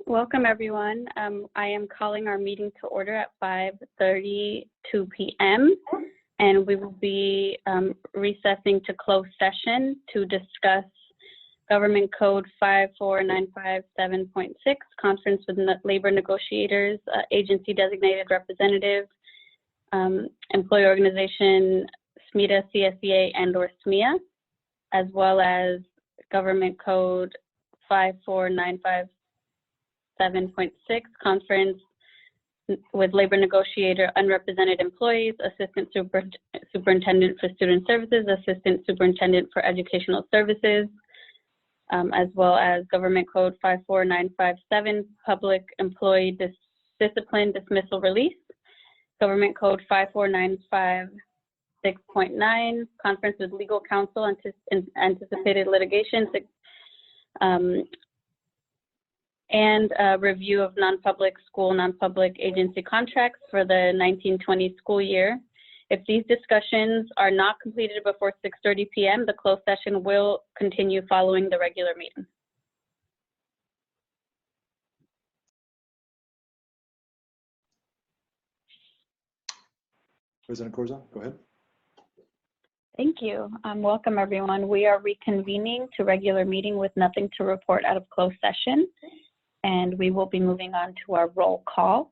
Welcome, everyone. I am calling our meeting to order at 5:32 p.m. and we will be recessing to closed session to discuss Government Code 54957.6, Conference with Labor Negotiators, Agency Designated Representative, Employee Organization, SMETA, CSEA, and/or SMEA, as well as Government Code 54957.6, Conference with Labor Negotiator, Unrepresented Employees, Assistant Superintendent for Student Services, Assistant Superintendent for Educational Services, as well as Government Code 54957, Public Employee Discipline, Dismissal, Release, Government Code 54956.9, Conference with Legal Counsel, Anticipated Litigation, and a review of non-public school, non-public agency contracts for the 1920 school year. If these discussions are not completed before 6:30 p.m., the closed session will continue following the regular meeting. President Corzo, go ahead. Thank you. Welcome, everyone. We are reconvening to regular meeting with nothing to report out of closed session, and we will be moving on to our roll call.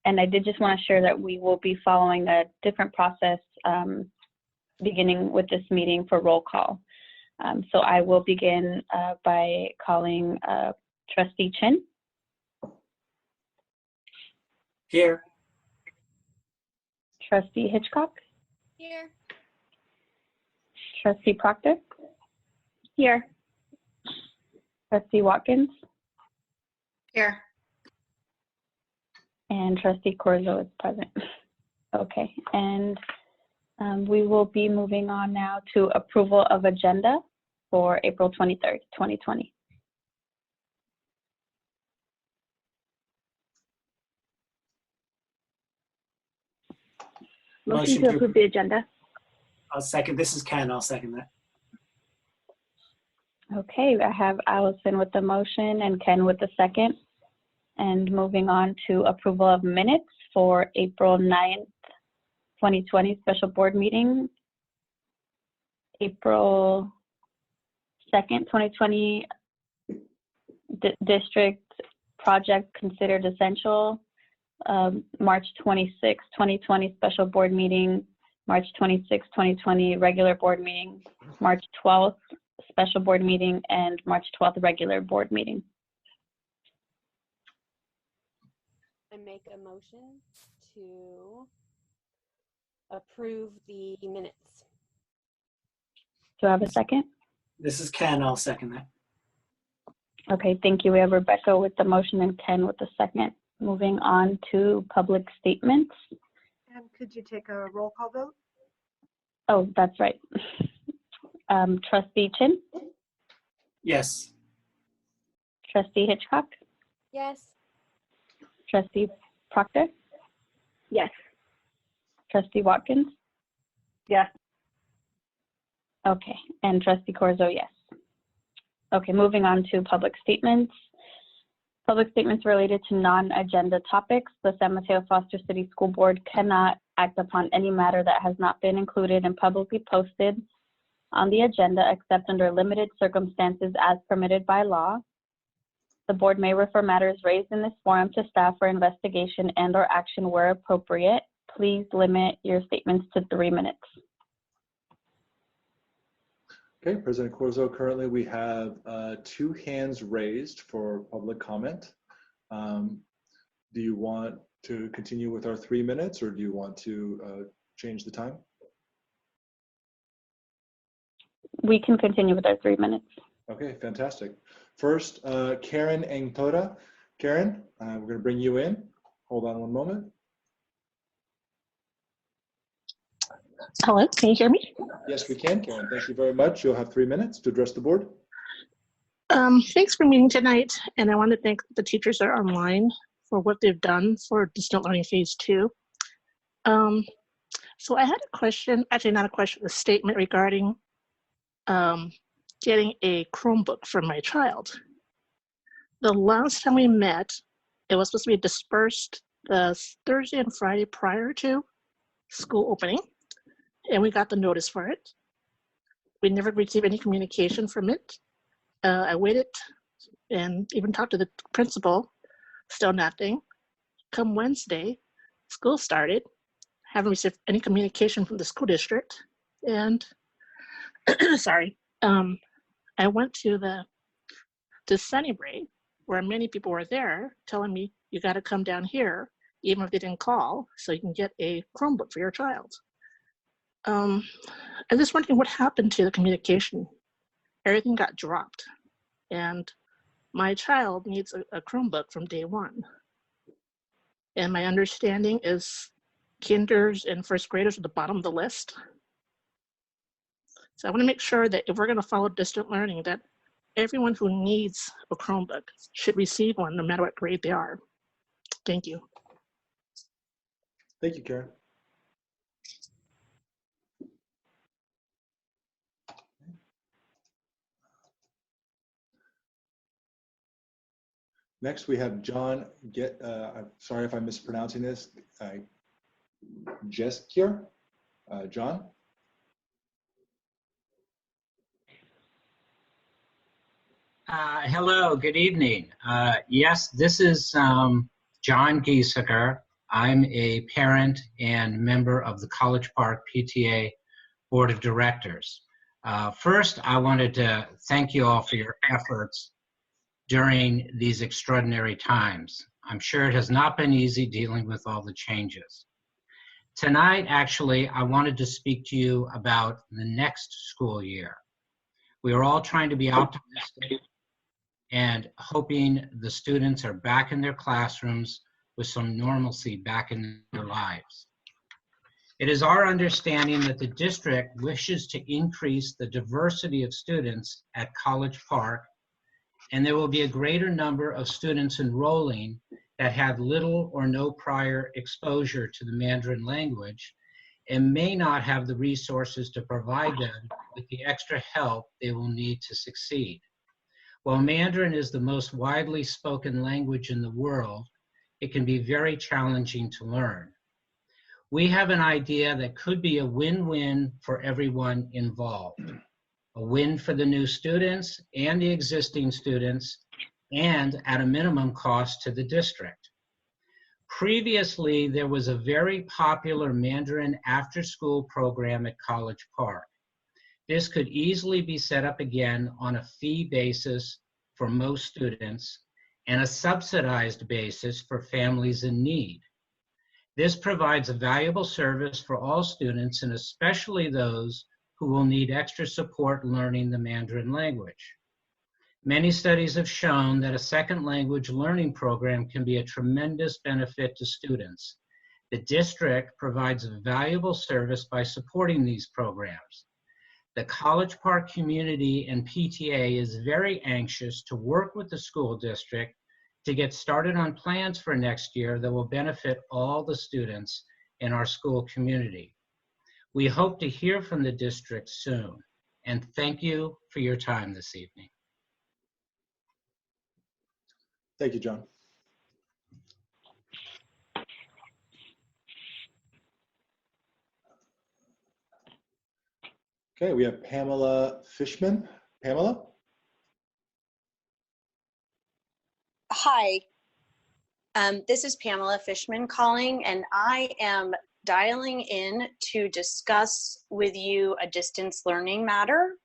And I did just want to share that we will be following a different process beginning with this meeting for roll call. So I will begin by calling Trustee Chin. Here. Trustee Hitchcock. Here. Trustee Proctor. Here. Trustee Watkins. Here. And Trustee Corzo is present. Okay, and we will be moving on now to approval of agenda for April 23rd, 2020. Motion to approve the agenda. I'll second. This is Ken. I'll second that. Okay, I have Allison with the motion and Ken with the second. And moving on to approval of minutes for April 9th, 2020 special board meeting. April 2nd, 2020 district project considered essential. March 26th, 2020 special board meeting. March 26th, 2020 regular board meeting. March 12th special board meeting, and March 12th regular board meeting. I make a motion to approve the minutes. Do I have a second? This is Ken. I'll second that. Okay, thank you. We have Rebecca with the motion and Ken with the second. Moving on to public statements. And could you take a roll call vote? Oh, that's right. Trustee Chin? Yes. Trustee Hitchcock? Yes. Trustee Proctor? Yes. Trustee Watkins? Yes. Okay, and Trustee Corzo, yes. Okay, moving on to public statements. Public statements related to non-agenda topics. The San Mateo Foster City School Board cannot act upon any matter that has not been included and publicly posted on the agenda except under limited circumstances as permitted by law. The board may refer matters raised in this forum to staff for investigation and/or action where appropriate. Please limit your statements to 3 minutes. Okay, President Corzo, currently we have 2 hands raised for public comment. Do you want to continue with our 3 minutes, or do you want to change the time? We can continue with our 3 minutes. Okay, fantastic. First, Karen Engtora. Karen, we're going to bring you in. Hold on one moment. Hello, can you hear me? Yes, we can, Karen. Thank you very much. You'll have 3 minutes to address the board. Thanks for meeting tonight, and I want to thank the teachers that are online for what they've done for Distant Learning Phase 2. So I had a question, actually not a question, a statement regarding getting a Chromebook for my child. The last time we met, it was supposed to be dispersed the Thursday and Friday prior to school opening, and we got the notice for it. We never received any communication from it. I waited and even talked to the principal, still nothing. Come Wednesday, school started, haven't received any communication from the school district, and sorry, I went to Sunnybrae, where many people were there telling me, you got to come down here, even if they didn't call, so you can get a Chromebook for your child. I'm just wondering what happened to the communication. Everything got dropped, and my child needs a Chromebook from day one. And my understanding is kinders and first graders are the bottom of the list. So I want to make sure that if we're going to follow distant learning, that everyone who needs a Chromebook should receive one no matter what grade they are. Thank you. Thank you, Karen. Next, we have John. I'm sorry if I'm mispronouncing this. Jeskier. John. Hello, good evening. Yes, this is John Giesecker. I'm a parent and member of the College Park PTA Board of Directors. First, I wanted to thank you all for your efforts during these extraordinary times. I'm sure it has not been easy dealing with all the changes. Tonight, actually, I wanted to speak to you about the next school year. We are all trying to be optimistic and hoping the students are back in their classrooms with some normalcy back in their lives. It is our understanding that the district wishes to increase the diversity of students at College Park, and there will be a greater number of students enrolling that have little or no prior exposure to the Mandarin language and may not have the resources to provide them with the extra help they will need to succeed. While Mandarin is the most widely spoken language in the world, it can be very challenging to learn. We have an idea that could be a win-win for everyone involved. A win for the new students and the existing students, and at a minimum cost to the district. Previously, there was a very popular Mandarin after-school program at College Park. This could easily be set up again on a fee basis for most students and a subsidized basis for families in need. This provides a valuable service for all students, and especially those who will need extra support learning the Mandarin language. Many studies have shown that a second language learning program can be a tremendous benefit to students. The district provides a valuable service by supporting these programs. The College Park community and PTA is very anxious to work with the school district to get started on plans for next year that will benefit all the students in our school community. We hope to hear from the district soon, and thank you for your time this evening. Thank you, John. Okay, we have Pamela Fishman. Pamela? Hi, this is Pamela Fishman calling, and I am dialing in to discuss with you a distance learning matter.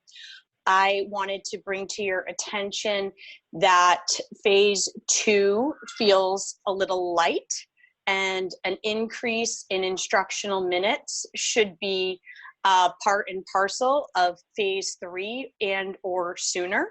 I wanted to bring to your attention that phase 2 feels a little light, and an increase in instructional minutes should be part and parcel of phase 3 and or sooner.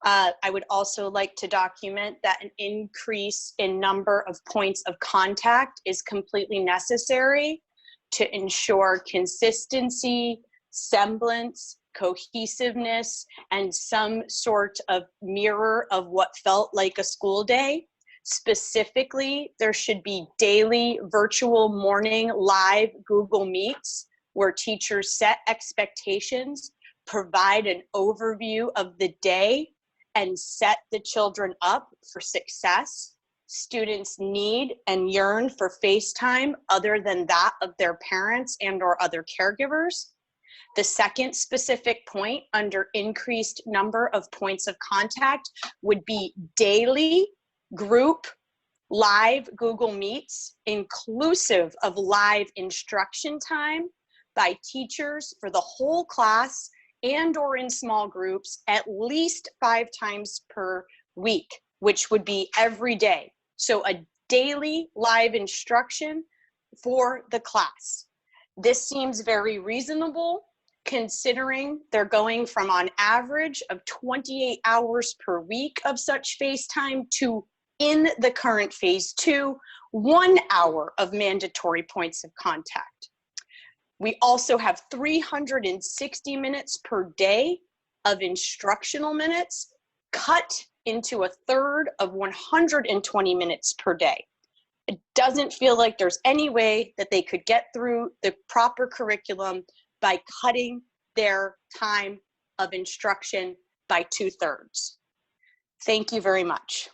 I would also like to document that an increase in number of points of contact is completely necessary to ensure consistency, semblance, cohesiveness, and some sort of mirror of what felt like a school day. Specifically, there should be daily virtual morning live Google Meets where teachers set expectations, provide an overview of the day, and set the children up for success. Students need and yearn for FaceTime other than that of their parents and or other caregivers. The second specific point under increased number of points of contact would be daily group live Google Meets, inclusive of live instruction time by teachers for the whole class and or in small groups at least 5 times per week, which would be every day. So a daily live instruction for the class. This seems very reasonable considering they're going from on average of 28 hours per week of such FaceTime to, in the current phase 2, 1 hour of mandatory points of contact. We also have 360 minutes per day of instructional minutes cut into a third of 120 minutes per day. It doesn't feel like there's any way that they could get through the proper curriculum by cutting their time of instruction by 2/3. Thank you very much.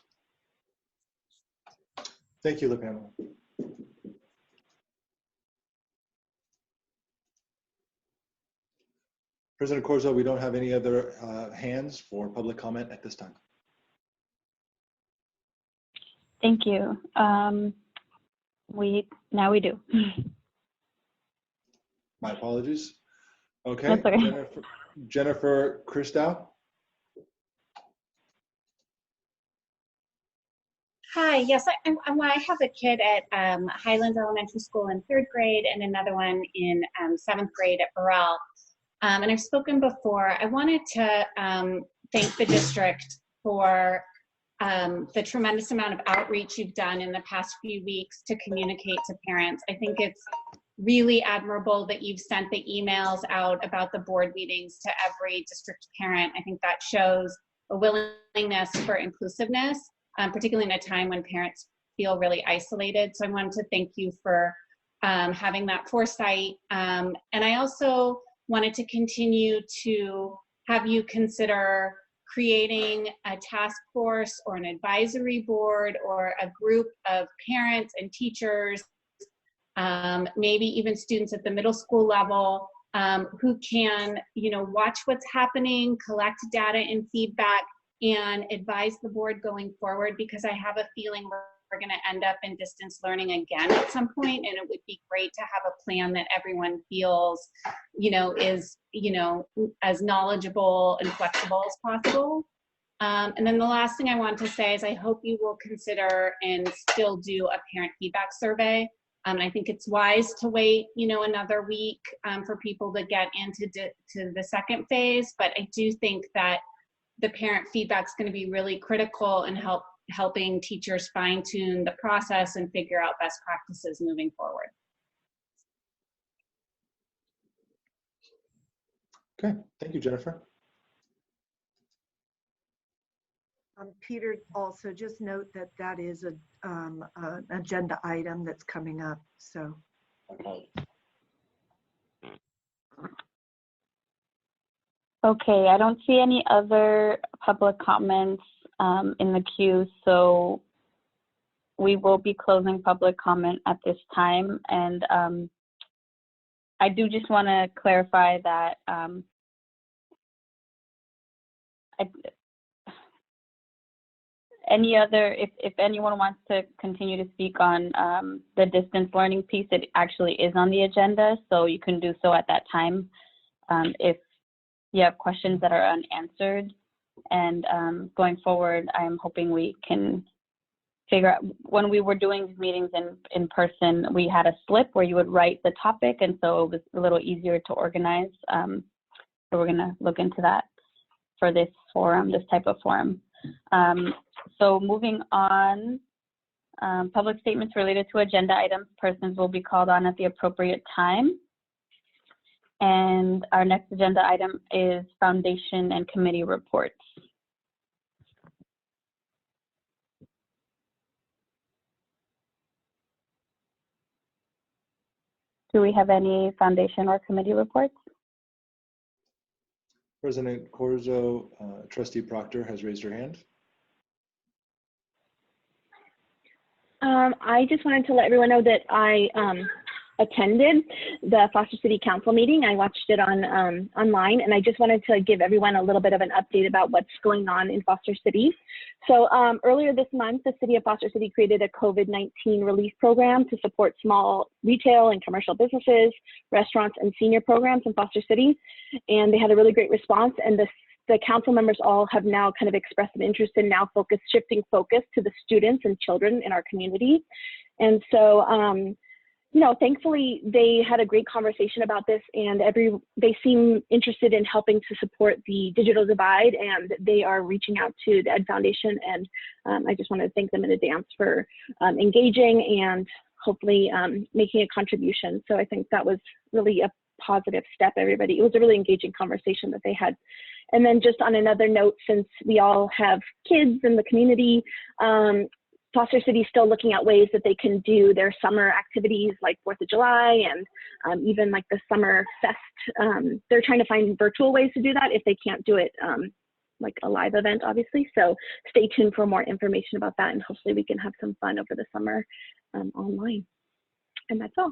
Thank you, Pamela. President Corzo, we don't have any other hands for public comment at this time. Thank you. Now we do. My apologies. Okay, That's okay. Jennifer Christow. Hi, yes, I have a kid at Highlands Elementary School in 3rd grade and another one in 7th grade at Burrell. And I've spoken before. I wanted to thank the district for the tremendous amount of outreach you've done in the past few weeks to communicate to parents. I think it's really admirable that you've sent the emails out about the board meetings to every district parent. I think that shows a willingness for inclusiveness, particularly in a time when parents feel really isolated. So I wanted to thank you for having that foresight. And I also wanted to continue to have you consider creating a task force or an advisory board or a group of parents and teachers, maybe even students at the middle school level, who can, watch what's happening, collect data and feedback, and advise the board going forward, because I have a feeling we're going to end up in distance learning again at some point, and it would be great to have a plan that everyone feels, is, as knowledgeable and flexible as possible. And then the last thing I want to say is I hope you will consider and still do a parent feedback survey. I think it's wise to wait, another week for people to get into to the second phase, but I do think that the parent feedback is going to be really critical in helping teachers fine-tune the process and figure out best practices moving forward. Okay, thank you, Jennifer. Peter, also just note that that is an agenda item that's coming up. So. Okay, I don't see any other public comments in the queue, so we will be closing public comment at this time. And I do just want to clarify that if anyone wants to continue to speak on the distance learning piece, it actually is on the agenda, so you can do so at that time if you have questions that are unanswered. And going forward, I am hoping we can figure out, when we were doing these meetings in person, we had a slip where you would write the topic, and so it was a little easier to organize. So we're going to look into that for this forum, this type of forum. So moving on, public statements related to agenda items, persons will be called on at the appropriate time. And our next agenda item is foundation and committee reports. Do we have any foundation or committee reports? President Corzo, Trustee Proctor has raised her hand. I just wanted to let everyone know that I attended the Foster City Council meeting. I watched it on online, and I just wanted to give everyone a little bit of an update about what's going on in Foster City. So earlier this month, the City of Foster City created a COVID-19 relief program to support small retail and commercial businesses, restaurants, and senior programs in Foster City. And they had a really great response, and the council members all have now kind of expressed an interest in now shifting focus to the students and children in our community. And so, you know, thankfully they had a great conversation about this, and they seem interested in helping to support the digital divide, and they are reaching out to the Ed Foundation. And I just want to thank them in advance for engaging and hopefully making a contribution. So I think that was really a positive step, everybody. It was a really engaging conversation that they had. And then just on another note, since we all have kids in the community, Foster City is still looking at ways that they can do their summer activities like 4th of July and even like the summer fest. They're trying to find virtual ways to do that if they can't do it like a live event, obviously. So stay tuned for more information about that, and hopefully we can have some fun over the summer online. And that's all.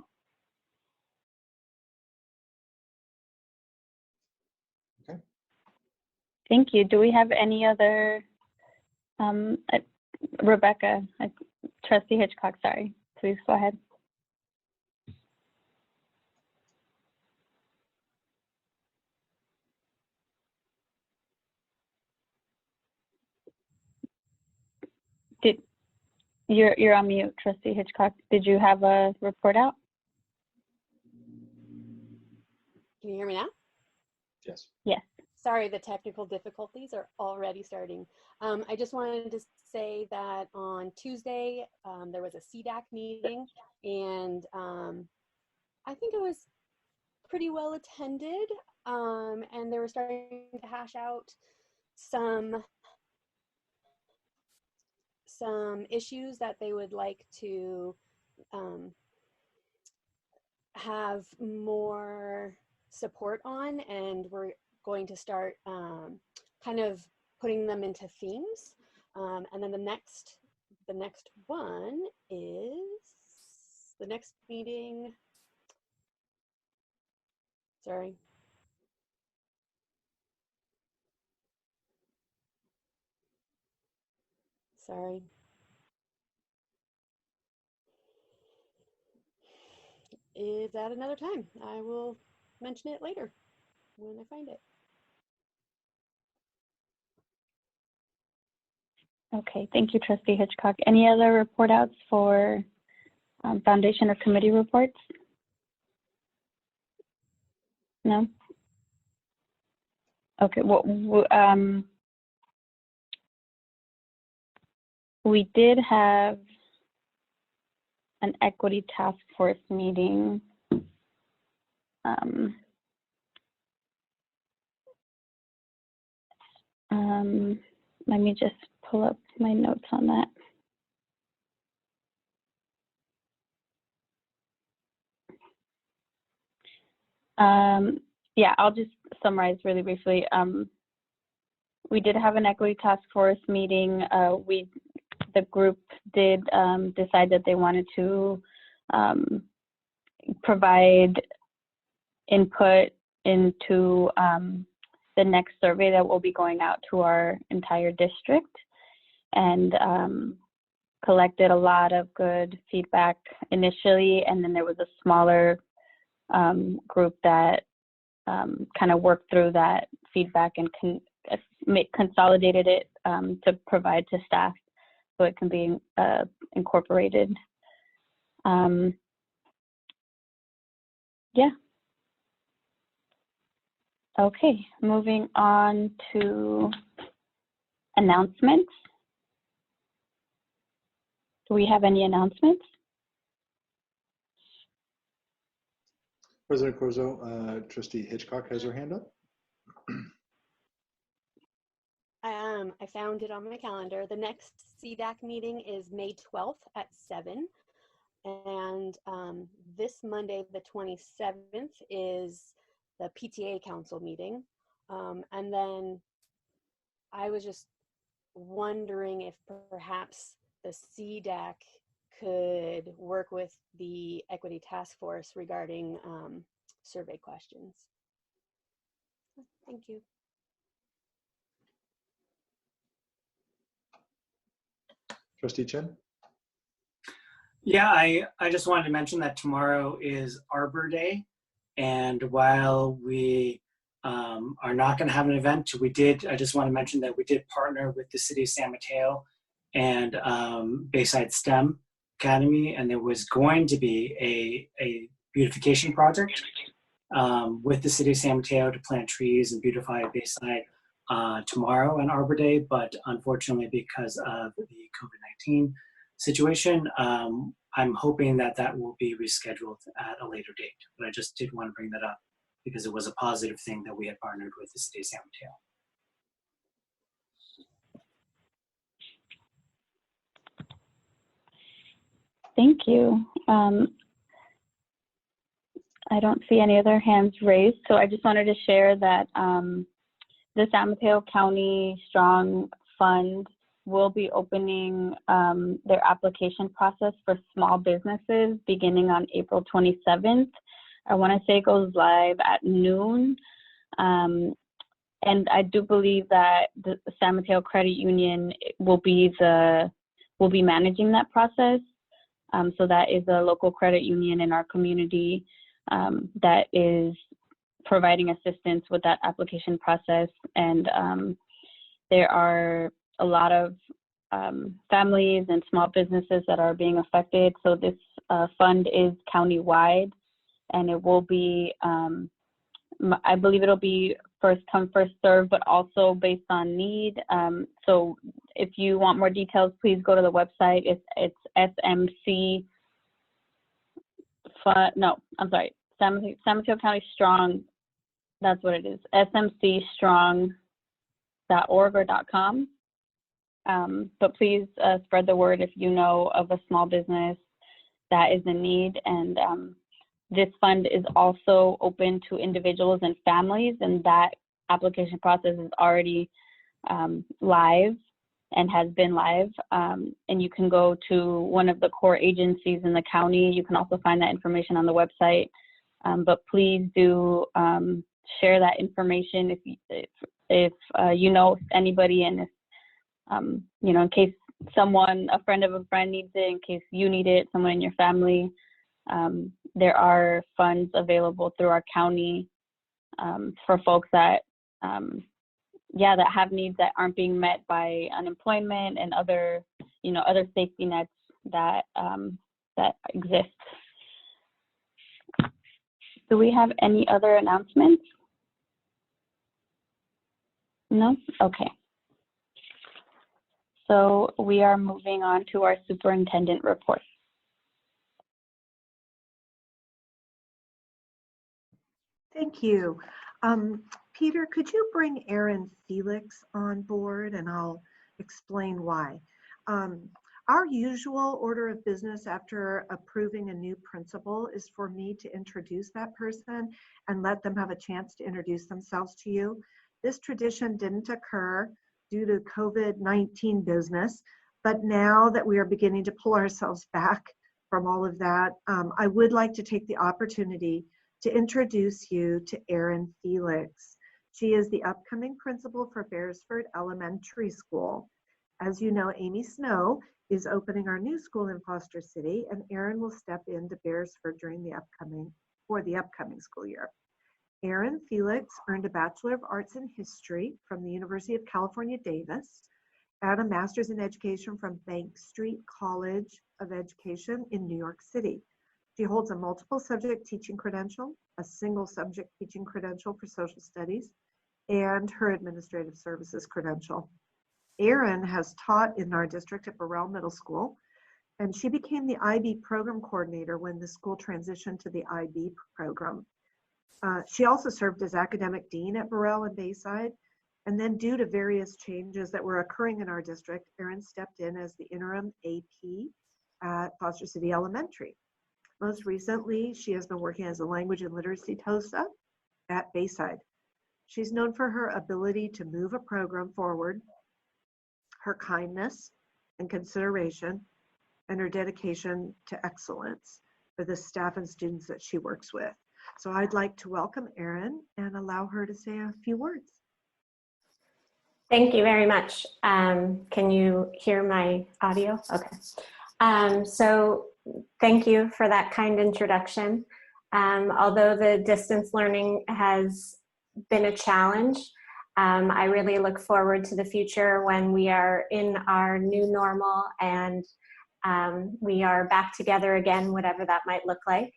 Okay. Thank you. Do we have any other, Rebecca, Trustee Hitchcock, sorry, please go ahead. You're on mute, Trustee Hitchcock. Did you have a report out? Can you hear me now? Yes. Yes. Sorry, the technical difficulties are already starting. I just wanted to say that on Tuesday, there was a CDAC meeting, and I think it was pretty well attended, and they were starting to hash out some issues that they would like to have more support on, and we're going to start kind of putting them into themes. And then the next one is the next meeting. Sorry. Is at another time. I will mention it later when I find it. Okay, thank you, Trustee Hitchcock. Any other report outs for foundation or committee reports? No? Okay, well, we did have an equity task force meeting. Let me just pull up my notes on that. Yeah, I'll just summarize really briefly. We did have an equity task force meeting. The group did decide that they wanted to provide input into the next survey that will be going out to our entire district, and collected a lot of good feedback initially, and then there was a smaller group that kind of worked through that feedback and consolidated it to provide to staff so it can be incorporated. Yeah. Okay, moving on to announcements. Do we have any announcements? President Corzo, Trustee Hitchcock has her hand up. I found it on my calendar. The next CDAC meeting is May 12th at 7. And this Monday, the 27th, is the PTA Council meeting. And then I was just wondering if perhaps the CDAC could work with the Equity Task Force regarding survey questions. Thank you. Trustee Chen? Yeah, I just wanted to mention that tomorrow is Arbor Day. And while we are not going to have an event, I just want to mention that we did partner with the City of San Mateo and Bayside STEM Academy, and there was going to be a beautification project with the City of San Mateo to plant trees and beautify Bayside tomorrow on Arbor Day, but unfortunately because of the COVID-19 situation, I'm hoping that that will be rescheduled at a later date. But I just did want to bring that up because it was a positive thing that we had partnered with the City of San Mateo. Thank you. I don't see any other hands raised, so I just wanted to share that the San Mateo County Strong Fund will be opening their application process for small businesses beginning on April 27th. I want to say it goes live at noon. And I do believe that the San Mateo Credit Union will be managing that process. So that is a local credit union in our community that is providing assistance with that application process. And there are a lot of families and small businesses that are being affected. So this fund is countywide, and it will be, I believe it'll be first come, first serve, but also based on need. So if you want more details, please go to the website. It's SMC Fund, no, I'm sorry, San Mateo County Strong, that's what it is, smcstrong.org or .com. But please spread the word if you know of a small business that is in need. And this fund is also open to individuals and families, and that application process is already live and has been live. And you can go to one of the core agencies in the county. You can also find that information on the website. But please do share that information if you know anybody, and if you know, in case a friend of a friend needs it, in case you need it, someone in your family. There are funds available through our county for folks that, that have needs that aren't being met by unemployment and other safety nets that exist. Do we have any other announcements? No? Okay. So we are moving on to our superintendent report. Thank you. Peter, could you bring Aaron Felix on board, and I'll explain why. Our usual order of business after approving a new principal is for me to introduce that person and let them have a chance to introduce themselves to you. This tradition didn't occur due to COVID-19 business, but now that we are beginning to pull ourselves back from all of that, I would like to take the opportunity to introduce you to Erin Felix. She is the upcoming principal for Beresford Elementary School. As you know, Amy Snow is opening our new school in Foster City, and Erin will step into Beresford during the upcoming school year. Erin Felix earned a Bachelor of Arts in History from the University of California, Davis, and a Master's in Education from Bank Street College of Education in New York City. She holds a multiple subject teaching credential, a single subject teaching credential for social studies, and her administrative services credential. Erin has taught in our district at Burrell Middle School, and she became the IB program coordinator when the school transitioned to the IB program. She also served as academic dean at Burrell and Bayside, and then due to various changes that were occurring in our district, Erin stepped in as the interim AP at Foster City Elementary. Most recently, she has been working as a language and literacy TOSA at Bayside. She's known for her ability to move a program forward, her kindness and consideration, and her dedication to excellence for the staff and students that she works with. So I'd like to welcome Erin and allow her to say a few words. Thank you very much. Can you hear my audio? Okay. So thank you for that kind introduction. Although the distance learning has been a challenge, I really look forward to the future when we are in our new normal and we are back together again, whatever that might look like.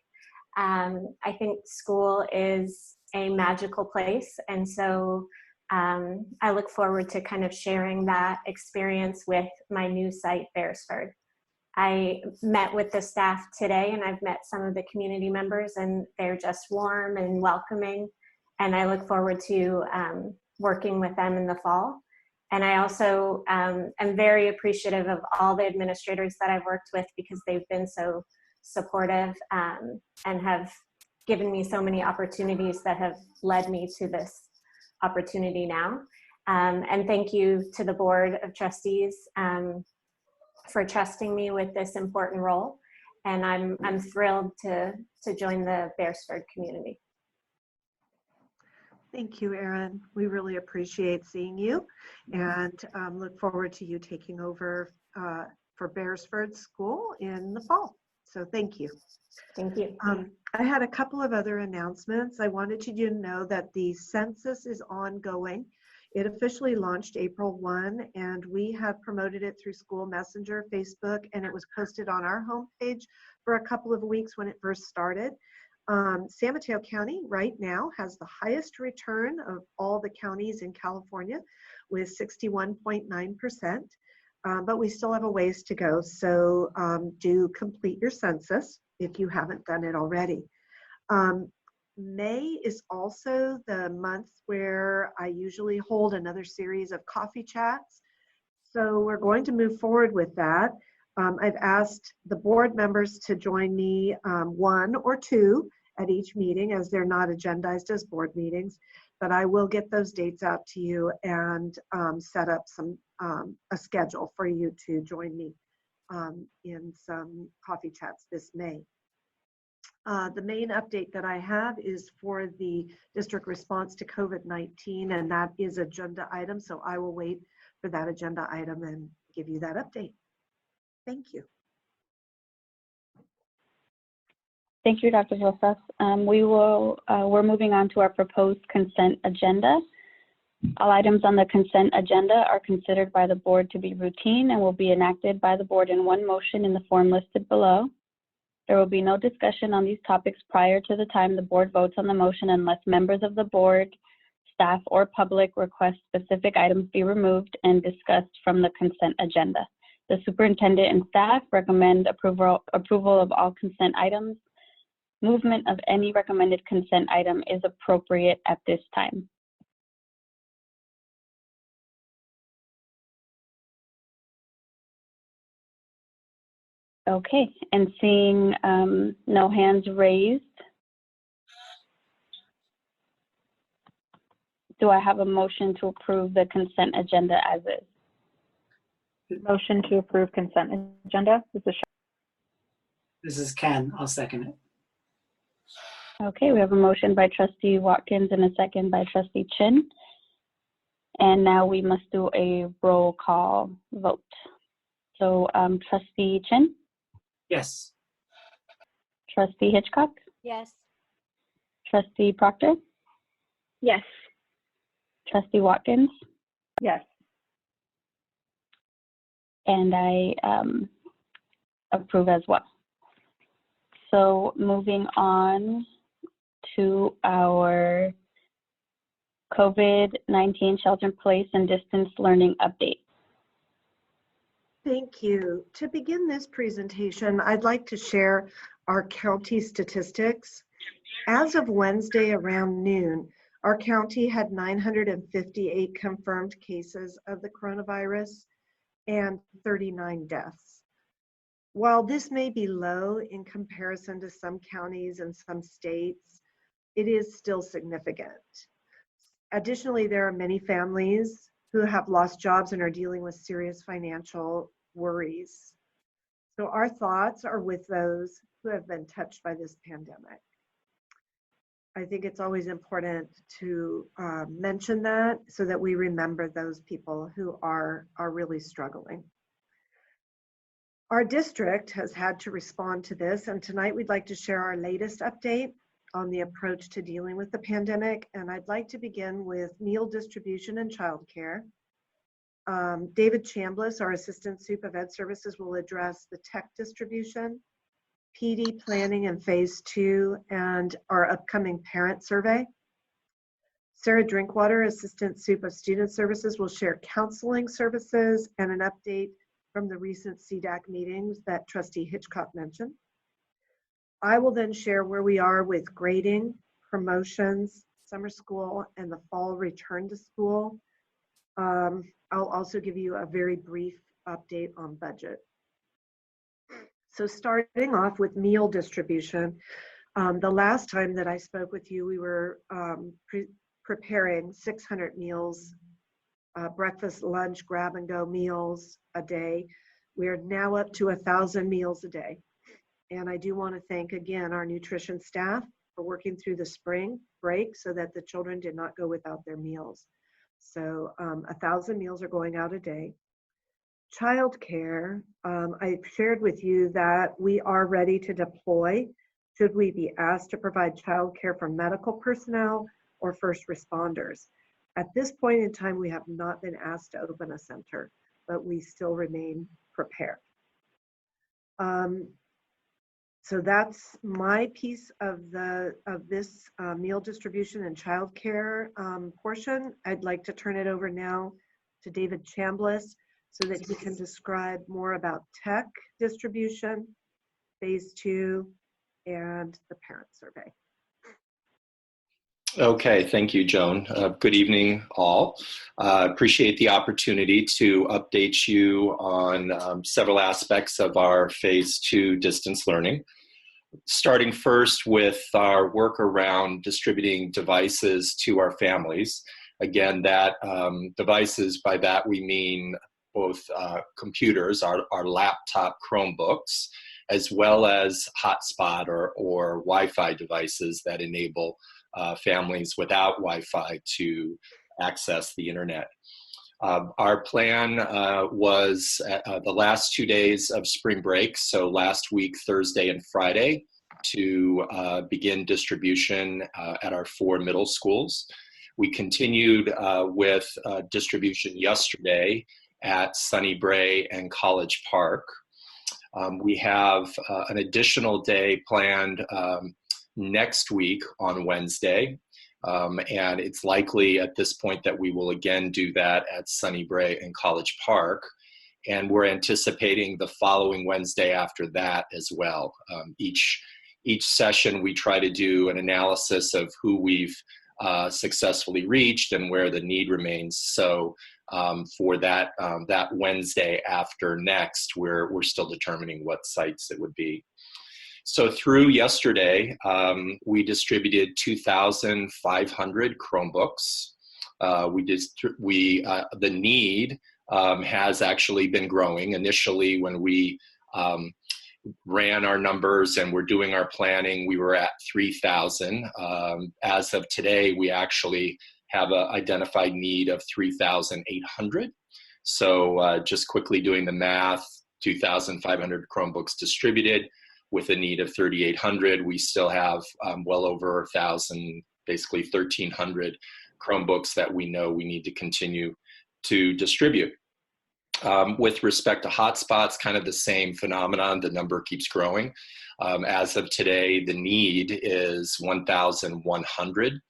I think school is a magical place, and so I look forward to kind of sharing that experience with my new site, Beresford. I met with the staff today, and I've met some of the community members, and they're just warm and welcoming, and I look forward to working with them in the fall. And I also am very appreciative of all the administrators that I've worked with, because they've been so supportive and have given me so many opportunities that have led me to this opportunity now. And thank you to the Board of Trustees for trusting me with this important role. And I'm thrilled to join the Beresford community. Thank you, Erin. We really appreciate seeing you and look forward to you taking over for Beresford School in the fall. So thank you. Thank you. I had a couple of other announcements. I wanted you to know that the census is ongoing. It officially launched April 1, and we have promoted it through School Messenger, Facebook, and it was posted on our homepage for a couple of weeks when it first started. San Mateo County right now has the highest return of all the counties in California with 61.9%, but we still have a ways to go. So do complete your census if you haven't done it already. May is also the month where I usually hold another series of coffee chats. So we're going to move forward with that. I've asked the board members to join me 1 or 2 at each meeting, as they're not agendized as board meetings, but I will get those dates out to you and set up a schedule for you to join me in some coffee chats this May. The main update that I have is for the district response to COVID-19, and that is agenda item, so I will wait for that agenda item and give you that update. Thank you. Thank you, Dr. Joseph. We're moving on to our proposed consent agenda. All items on the consent agenda are considered by the board to be routine and will be enacted by the board in one motion in the form listed below. There will be no discussion on these topics prior to the time the board votes on the motion unless members of the board, staff, or public request specific items be removed and discussed from the consent agenda. The superintendent and staff recommend approval of all consent items. Movement of any recommended consent item is appropriate at this time. Okay, and seeing no hands raised, do I have a motion to approve the consent agenda as is? Motion to approve consent agenda. This is Ken. I'll second it. Okay, we have a motion by Trustee Watkins and a second by Trustee Chin. And now we must do a roll call vote. So Trustee Chin? Yes. Trustee Hitchcock? Yes. Trustee Proctor? Yes. Trustee Watkins? Yes. And I approve as well. So moving on to our COVID-19 shelter-in-place and distance learning update. Thank you. To begin this presentation, I'd like to share our county statistics. As of Wednesday around noon, our county had 958 confirmed cases of the coronavirus and 39 deaths. While this may be low in comparison to some counties and some states, it is still significant. Additionally, there are many families who have lost jobs and are dealing with serious financial worries. So our thoughts are with those who have been touched by this pandemic. I think it's always important to mention that so that we remember those people who are really struggling. Our district has had to respond to this, and tonight we'd like to share our latest update on the approach to dealing with the pandemic. And I'd like to begin with meal distribution and childcare. David Chambliss, our Assistant Sup of Ed Services, will address the tech distribution, PD planning in phase 2, and our upcoming parent survey. Sarah Drinkwater, Assistant Sup of Student Services, will share counseling services and an update from the recent CDAC meetings that Trustee Hitchcock mentioned. I will then share where we are with grading, promotions, summer school, and the fall return to school. I'll also give you a very brief update on budget. So starting off with meal distribution, the last time that I spoke with you, we were preparing 600 meals, breakfast, lunch, grab and go meals a day. We are now up to 1,000 meals a day. And I do want to thank again our nutrition staff for working through the spring break so that the children did not go without their meals. So 1,000 meals are going out a day. Childcare, I shared with you that we are ready to deploy should we be asked to provide childcare for medical personnel or first responders. At this point in time, we have not been asked to open a center, but we still remain prepared. So that's my piece of this meal distribution and childcare portion. I'd like to turn it over now to David Chambliss so that he can describe more about tech distribution, phase 2, and the parent survey. Okay, thank you, Joan. Good evening, all. Appreciate the opportunity to update you on several aspects of our phase 2 distance learning. Starting first with our work around distributing devices to our families. Again, that devices, by that we mean both computers, our laptop Chromebooks, as well as hotspot or Wi-Fi devices that enable families without Wi-Fi to access the internet. Our plan was the last 2 days of spring break, so last week, Thursday and Friday, to begin distribution at our 4 middle schools. We continued with distribution yesterday at Sunny Brae and College Park. We have an additional day planned next week on Wednesday. And it's likely at this point that we will again do that at Sunny Brae and College Park. And we're anticipating the following Wednesday after that as well. Each session we try to do an analysis of who we've successfully reached and where the need remains. So for that Wednesday after next, we're still determining what sites it would be. So through yesterday, we distributed 2,500 Chromebooks. The need has actually been growing. Initially, when we ran our numbers and we're doing our planning, we were at 3,000. As of today, we actually have an identified need of 3,800. So just quickly doing the math, 2,500 Chromebooks distributed with a need of 3,800. We still have well over 1,000, basically 1,300 Chromebooks that we know we need to continue to distribute. With respect to hotspots, kind of the same phenomenon, the number keeps growing. As of today, the need is 1,100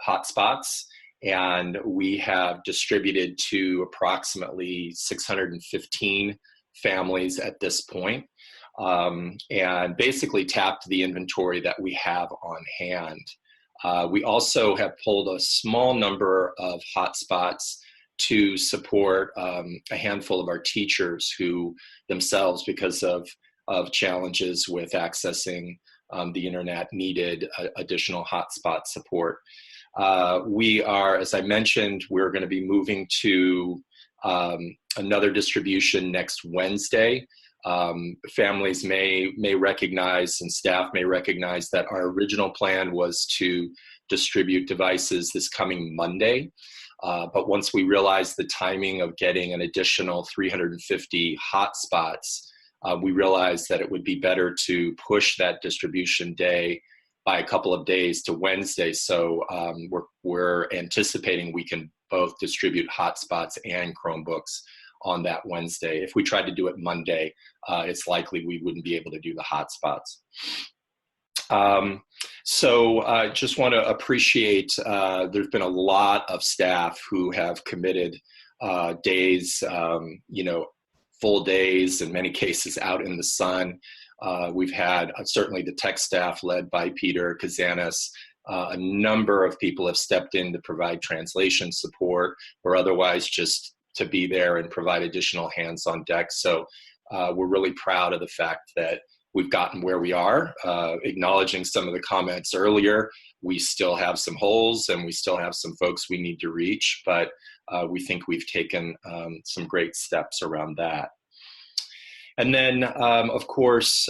hotspots, and we have distributed to approximately 615 families at this point, and basically tapped the inventory that we have on hand. We also have pulled a small number of hotspots to support a handful of our teachers who themselves, because of challenges with accessing the internet needed additional hotspot support. We are, as I mentioned, we're going to be moving to another distribution next Wednesday. Families may recognize and staff may recognize that our original plan was to distribute devices this coming Monday. But once we realized the timing of getting an additional 350 hotspots, we realized that it would be better to push that distribution day by a couple of days to Wednesday. So we're anticipating we can both distribute hotspots and Chromebooks on that Wednesday. If we tried to do it Monday, it's likely we wouldn't be able to do the hotspots. So I just want to appreciate, there's been a lot of staff who have committed days, full days, in many cases out in the sun. We've had certainly the tech staff led by Peter Kazanis. A number of people have stepped in to provide translation support or otherwise just to be there and provide additional hands on deck. So we're really proud of the fact that we've gotten where we are. Acknowledging some of the comments earlier, we still have some holes and we still have some folks we need to reach, but we think we've taken some great steps around that. And then, of course,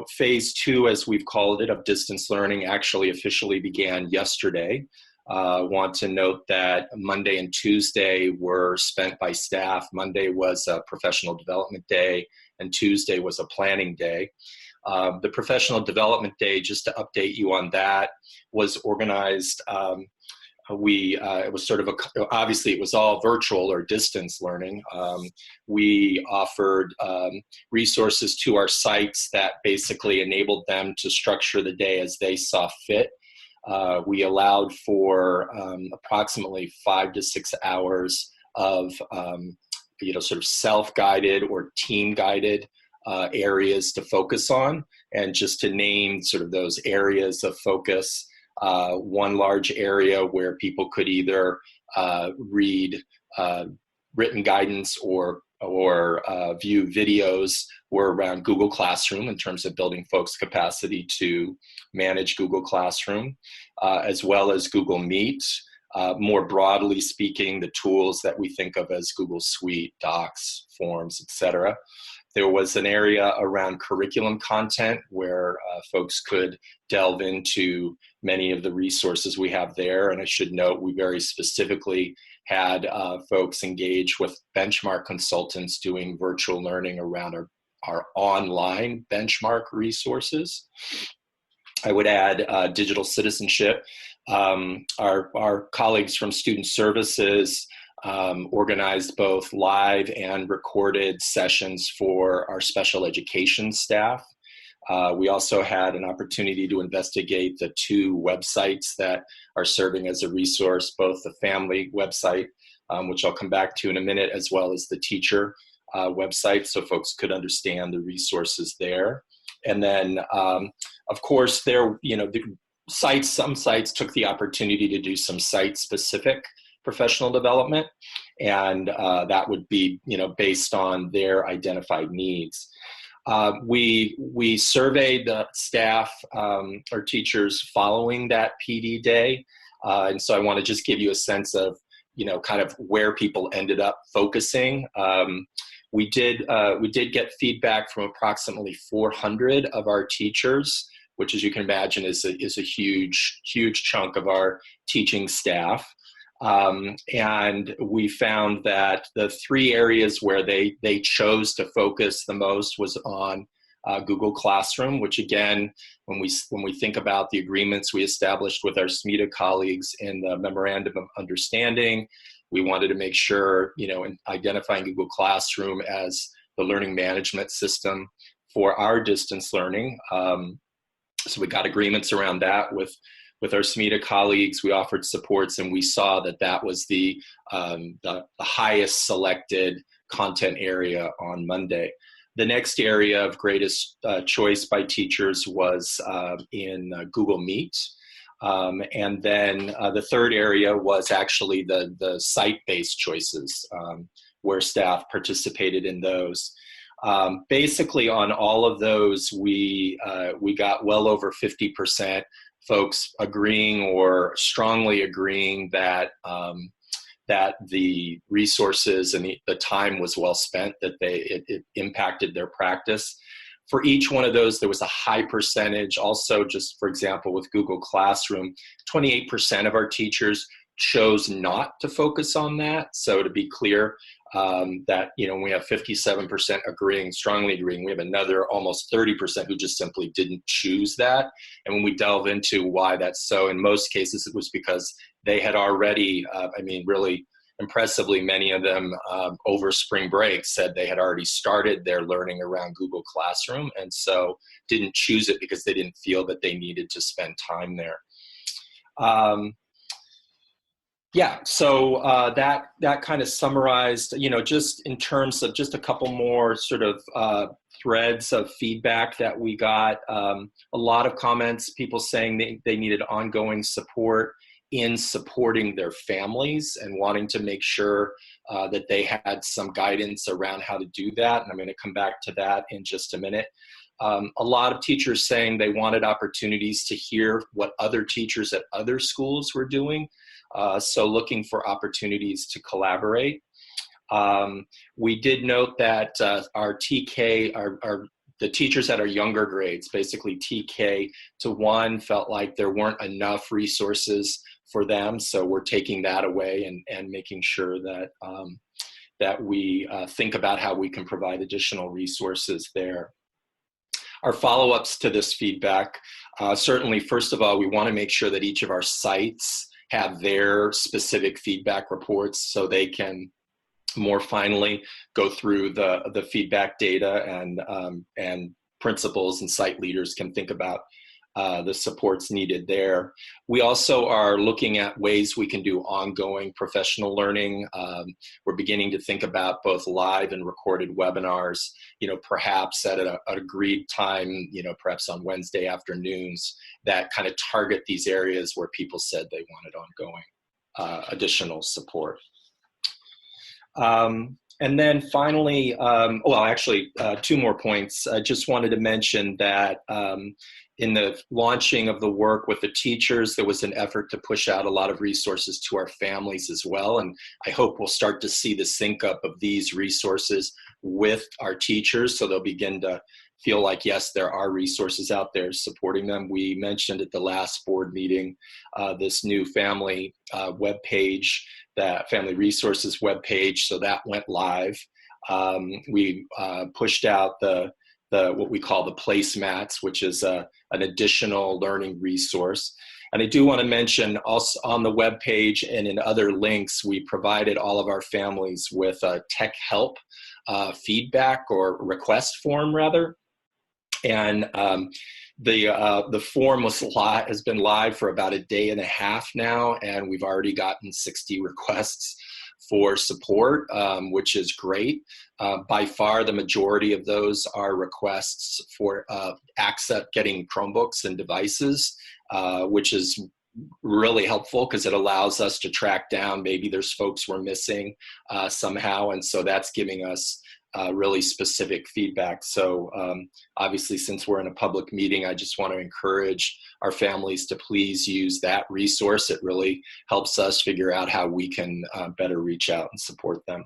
phase 2, as we've called it, of distance learning actually officially began yesterday. Want to note that Monday and Tuesday were spent by staff. Monday was a professional development day, and Tuesday was a planning day. The professional development day, just to update you on that, was organized. It was sort of obviously it was all virtual or distance learning. We offered resources to our sites that basically enabled them to structure the day as they saw fit. We allowed for approximately 5 to 6 hours of sort of self-guided or team-guided areas to focus on. And just to name sort of those areas of focus, one large area where people could either read written guidance or view videos were around Google Classroom in terms of building folks' capacity to manage Google Classroom, as well as Google Meet. More broadly speaking, the tools that we think of as Google Suite, Docs, Forms, etc. There was an area around curriculum content where folks could delve into many of the resources we have there. And I should note, we very specifically had folks engage with benchmark consultants doing virtual learning around our online benchmark resources. I would add digital citizenship. Our colleagues from Student Services organized both live and recorded sessions for our special education staff. We also had an opportunity to investigate the 2 websites that are serving as a resource, both the family website, which I'll come back to in a minute, as well as the teacher website, so folks could understand the resources there. And then, of course, some sites took the opportunity to do some site-specific professional development, and that would be, based on their identified needs. We surveyed the staff or teachers following that PD day, and so I want to just give you a sense of, kind of where people ended up focusing. We did get feedback from approximately 400 of our teachers, which, as you can imagine, is a huge chunk of our teaching staff. And we found that the 3 areas where they chose to focus the most was on Google Classroom, which again, when we think about the agreements we established with our SMETA colleagues in the Memorandum of Understanding, we wanted to make sure, in identifying Google Classroom as the learning management system for our distance learning. So we got agreements around that with our SMETA colleagues. We offered supports, and we saw that was the highest selected content area on Monday. The next area of greatest choice by teachers was in Google Meet. And then the third area was actually the site-based choices, where staff participated in those. Basically, on all of those, we got well over 50% folks agreeing or strongly agreeing that that the resources and the time was well spent, that it impacted their practice. For each one of those, there was a high percentage. Also, just for example, with Google Classroom, 28% of our teachers chose not to focus on that. So to be clear, that, you know, we have 57% agreeing, strongly agreeing. We have another almost 30% who just simply didn't choose that. And when we delve into why that's so, in most cases, it was because they had already, I mean, really impressively, many of them over spring break said they had already started their learning around Google Classroom, and so didn't choose it because they didn't feel that they needed to spend time there. Yeah, so that kind of summarized, you know, just in terms of just a couple more sort of threads of feedback that we got. A lot of comments, people saying they needed ongoing support in supporting their families and wanting to make sure that they had some guidance around how to do that. And I'm going to come back to that in just a minute. A lot of teachers saying they wanted opportunities to hear what other teachers at other schools were doing. So looking for opportunities to collaborate. We did note that our TK, the teachers at our younger grades, basically TK to 1, felt like there weren't enough resources for them. So we're taking that away and making sure that, that we think about how we can provide additional resources there. Our follow-ups to this feedback, certainly, first of all, we want to make sure that each of our sites have their specific feedback reports so they can more finally go through the feedback data, and principals and site leaders can think about the supports needed there. We also are looking at ways we can do ongoing professional learning. We're beginning to think about both live and recorded webinars, you know, perhaps at an agreed time, you know, perhaps on Wednesday afternoons, that kind of target these areas where people said they wanted ongoing additional support. And then finally, well, actually, 2 more points. I just wanted to mention that in the launching of the work with the teachers, there was an effort to push out a lot of resources to our families as well. And I hope we'll start to see the sync up of these resources with our teachers, so they'll begin to feel like, yes, there are resources out there supporting them. We mentioned at the last board meeting this new family webpage, that family resources webpage, so that went live. We pushed out what we call the placemats, which is an additional learning resource. And I do want to mention also on the webpage and in other links, we provided all of our families with a tech help feedback or request form rather. And the form has been live for about a day and a half now, and we've already gotten 60 requests for support, which is great. By far, the majority of those are requests for getting Chromebooks and devices, which is really helpful because it allows us to track down maybe there's folks we're missing somehow, and so that's giving us really specific feedback. So obviously, since we're in a public meeting, I just want to encourage our families to please use that resource. It really helps us figure out how we can better reach out and support them.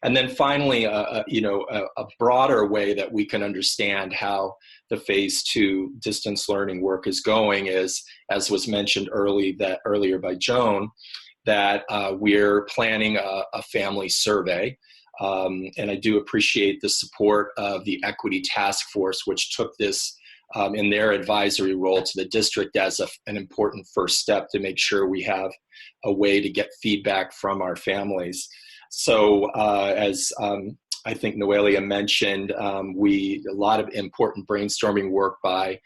And then finally, you know, a broader way that we can understand how the phase 2 distance learning work is going is, as was mentioned earlier by Joan, that we're planning a family survey. And I do appreciate the support of the Equity Task Force, which took this in their advisory role to the district as an important first step to make sure we have a way to get feedback from our families. So as I think Noelia mentioned, a lot of important brainstorming work by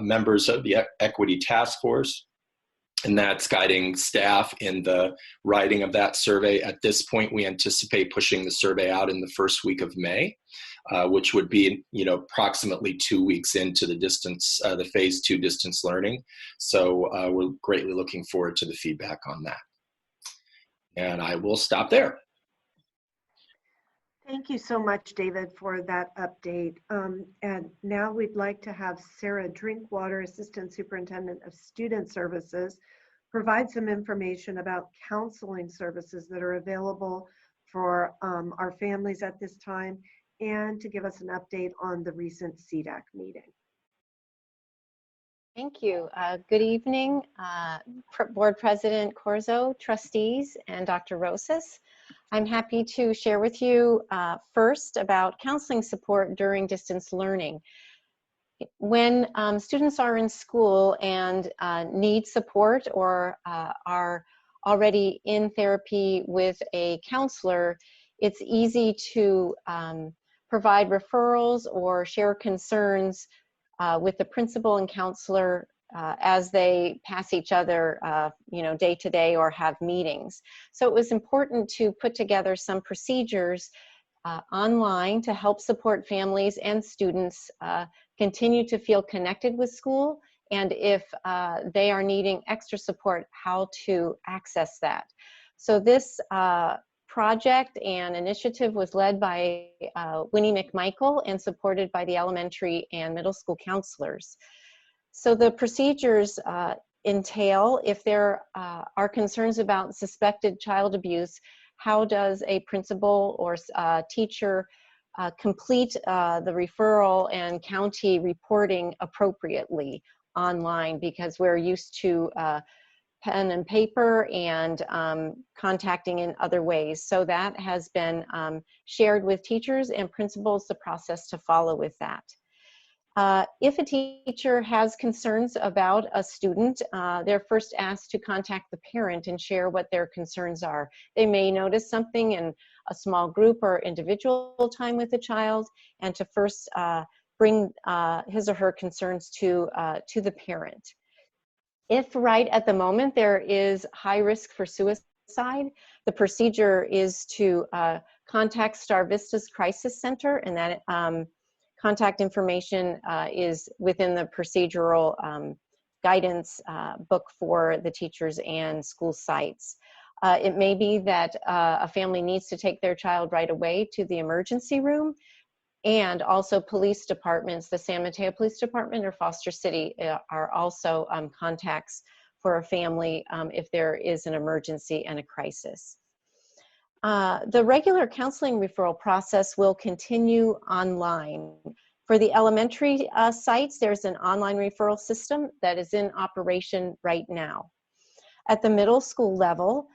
members of the Equity Task Force, and that's guiding staff in the writing of that survey. At this point, we anticipate pushing the survey out in the first week of May, which would be, you know, approximately 2 weeks into the phase 2 distance learning. So we're greatly looking forward to the feedback on that. And I will stop there. Thank you so much, David, for that update. And now we'd like to have Sarah Drinkwater, Assistant Superintendent of Student Services, provide some information about counseling services that are available for our families at this time, and to give us an update on the recent CDAC meeting. Thank you. Good evening, Board President Corzo, trustees, and Dr. Rosas. I'm happy to share with you first about counseling support during distance learning. When students are in school and need support or are already in therapy with a counselor, it's easy to provide referrals or share concerns with the principal and counselor as they pass each other, day to day or have meetings. So it was important to put together some procedures online to help support families and students continue to feel connected with school, and if they are needing extra support, how to access that. So this project and initiative was led by Winnie McMichael and supported by the elementary and middle school counselors. So the procedures entail, if there are concerns about suspected child abuse, how does a principal or teacher complete the referral and county reporting appropriately online, because we're used to pen and paper and contacting in other ways. So that has been shared with teachers and principals, the process to follow with that. If a teacher has concerns about a student, they're first asked to contact the parent and share what their concerns are. They may notice something in a small group or individual time with the child, and to first bring his or her concerns to the parent. If right at the moment there is high risk for suicide, the procedure is to contact Star Vista's Crisis Center, and that contact information is within the procedural guidance book for the teachers and school sites. It may be that a family needs to take their child right away to the emergency room, and also police departments, the San Mateo Police Department or Foster City are also contacts for a family if there is an emergency and a crisis. The regular counseling referral process will continue online. For the elementary sites, there's an online referral system that is in operation right now. At the middle school level,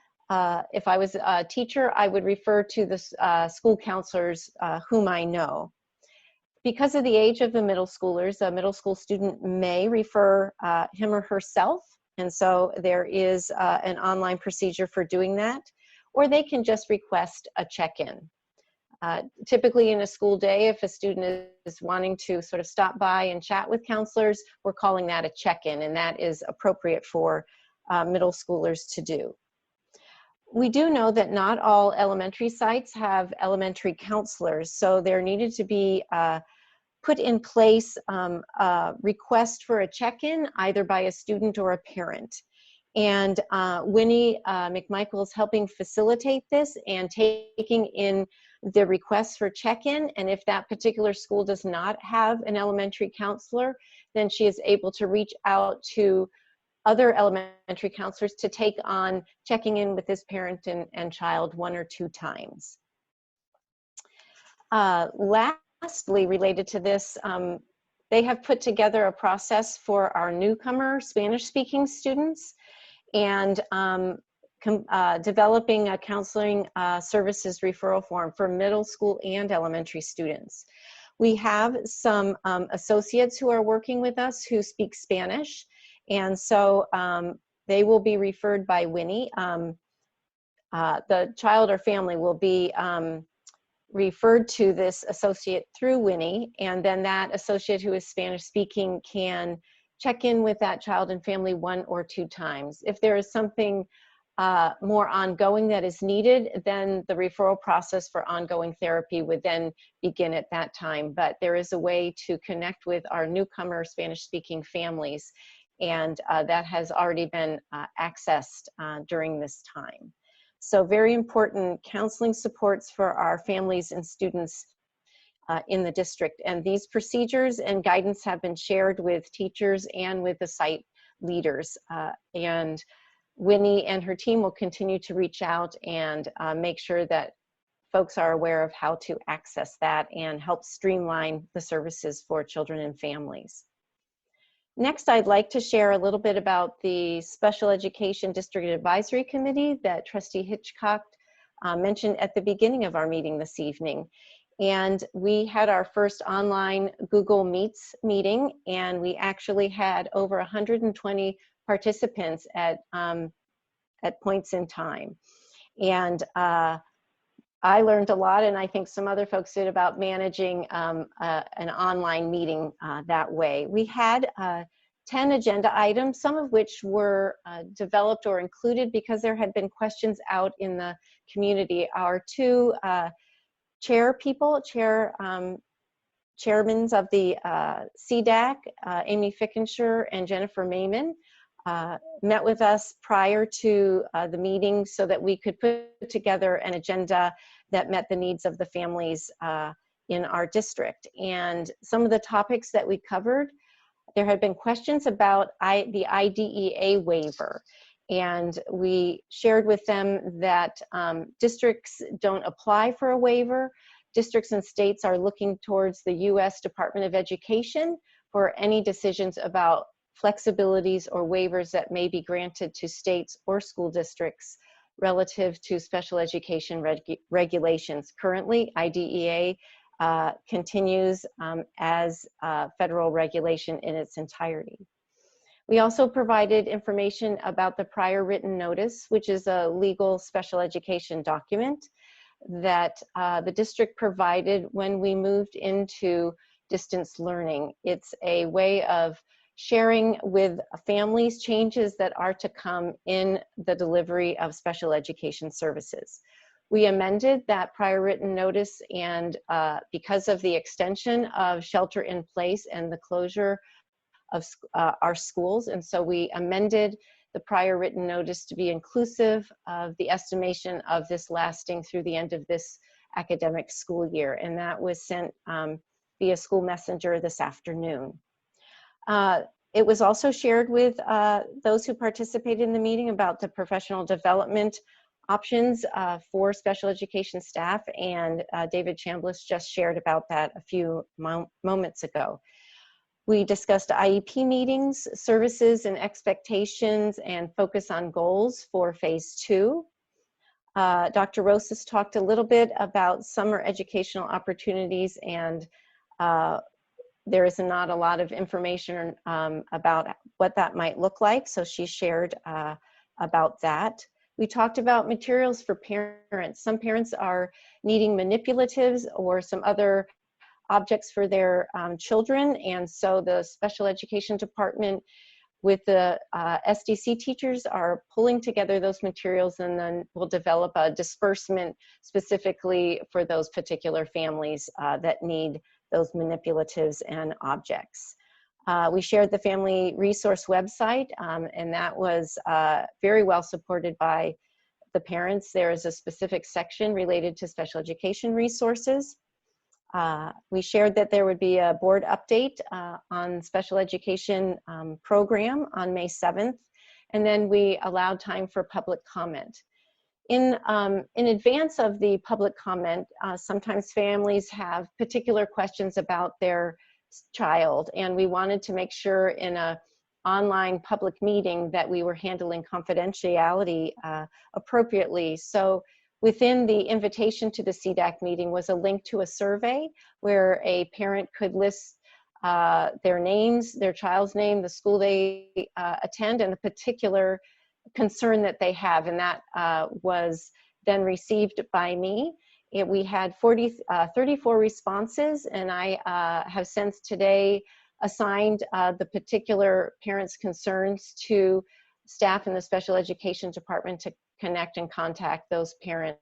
if I was a teacher, I would refer to the school counselors whom I know. Because of the age of the middle schoolers, a middle school student may refer him or herself, and so there is an online procedure for doing that, or they can just request a check-in. Typically in a school day, if a student is wanting to sort of stop by and chat with counselors, we're calling that a check-in, and that is appropriate for middle schoolers to do. We do know that not all elementary sites have elementary counselors, so there needed to be put in place a request for a check-in either by a student or a parent. And Winnie McMichael is helping facilitate this and taking in the requests for check-in. And if that particular school does not have an elementary counselor, then she is able to reach out to other elementary counselors to take on checking in with this parent and child 1 or 2 times. Lastly, related to this, they have put together a process for our newcomer Spanish-speaking students and developing a counseling services referral form for middle school and elementary students. We have some associates who are working with us who speak Spanish, and so they will be referred by Winnie. The child or family will be referred to this associate through Winnie, and then that associate who is Spanish speaking can check in with that child and family 1 or 2 times. If there is something more ongoing that is needed, then the referral process for ongoing therapy would then begin at that time. But there is a way to connect with our newcomer Spanish speaking families, and that has already been accessed during this time. So very important counseling supports for our families and students in the district. And these procedures and guidance have been shared with teachers and with the site leaders. And Winnie and her team will continue to reach out and make sure that folks are aware of how to access that and help streamline the services for children and families. Next, I'd like to share a little bit about the Special Education District Advisory Committee that Trustee Hitchcock mentioned at the beginning of our meeting this evening. And we had our first online Google Meets meeting, and we actually had over 120 participants at points in time. And I learned a lot, and I think some other folks did, about managing an online meeting that way. We had 10 agenda items, some of which were developed or included because there had been questions out in the community. Our two chairmans of the CDAC, Amy Fickenshire and Jennifer Mayman, met with us prior to the meeting so that we could put together an agenda that met the needs of the families in our district. And some of the topics that we covered, there had been questions about the IDEA waiver. And we shared with them that districts don't apply for a waiver. Districts and states are looking towards the U.S. Department of Education for any decisions about flexibilities or waivers that may be granted to states or school districts relative to special education regulations. Currently, IDEA continues as federal regulation in its entirety. We also provided information about the prior written notice, which is a legal special education document that the district provided when we moved into distance learning. It's a way of sharing with families changes that are to come in the delivery of special education services. We amended that prior written notice, and because of the extension of shelter in place and the closure of our schools, and so we amended the prior written notice to be inclusive of the estimation of this lasting through the end of this academic school year, and that was sent via school messenger this afternoon. It was also shared with those who participated in the meeting about the professional development options for special education staff, and David Chambliss just shared about that a few moments ago. We discussed IEP meetings, services and expectations, and focus on goals for phase 2. Dr. Rosas talked a little bit about summer educational opportunities, and there is not a lot of information about what that might look like, so she shared about that. We talked about materials for parents. Some parents are needing manipulatives or some other objects for their children, and so the special education department with the SDC teachers are pulling together those materials, and then we'll develop a disbursement specifically for those particular families that need those manipulatives and objects. We shared the family resource website, and that was very well supported by the parents. There is a specific section related to special education resources. We shared that there would be a board update on special education program on May 7th, and then we allowed time for public comment. In advance of the public comment, sometimes families have particular questions about their child, and we wanted to make sure in an online public meeting that we were handling confidentiality appropriately. So within the invitation to the CDAC meeting was a link to a survey where a parent could list their names, their child's name, the school they attend, and the particular concern that they have, and that was then received by me. We had 34 responses, and I have since today assigned the particular parents' concerns to staff in the special education department to connect and contact those parents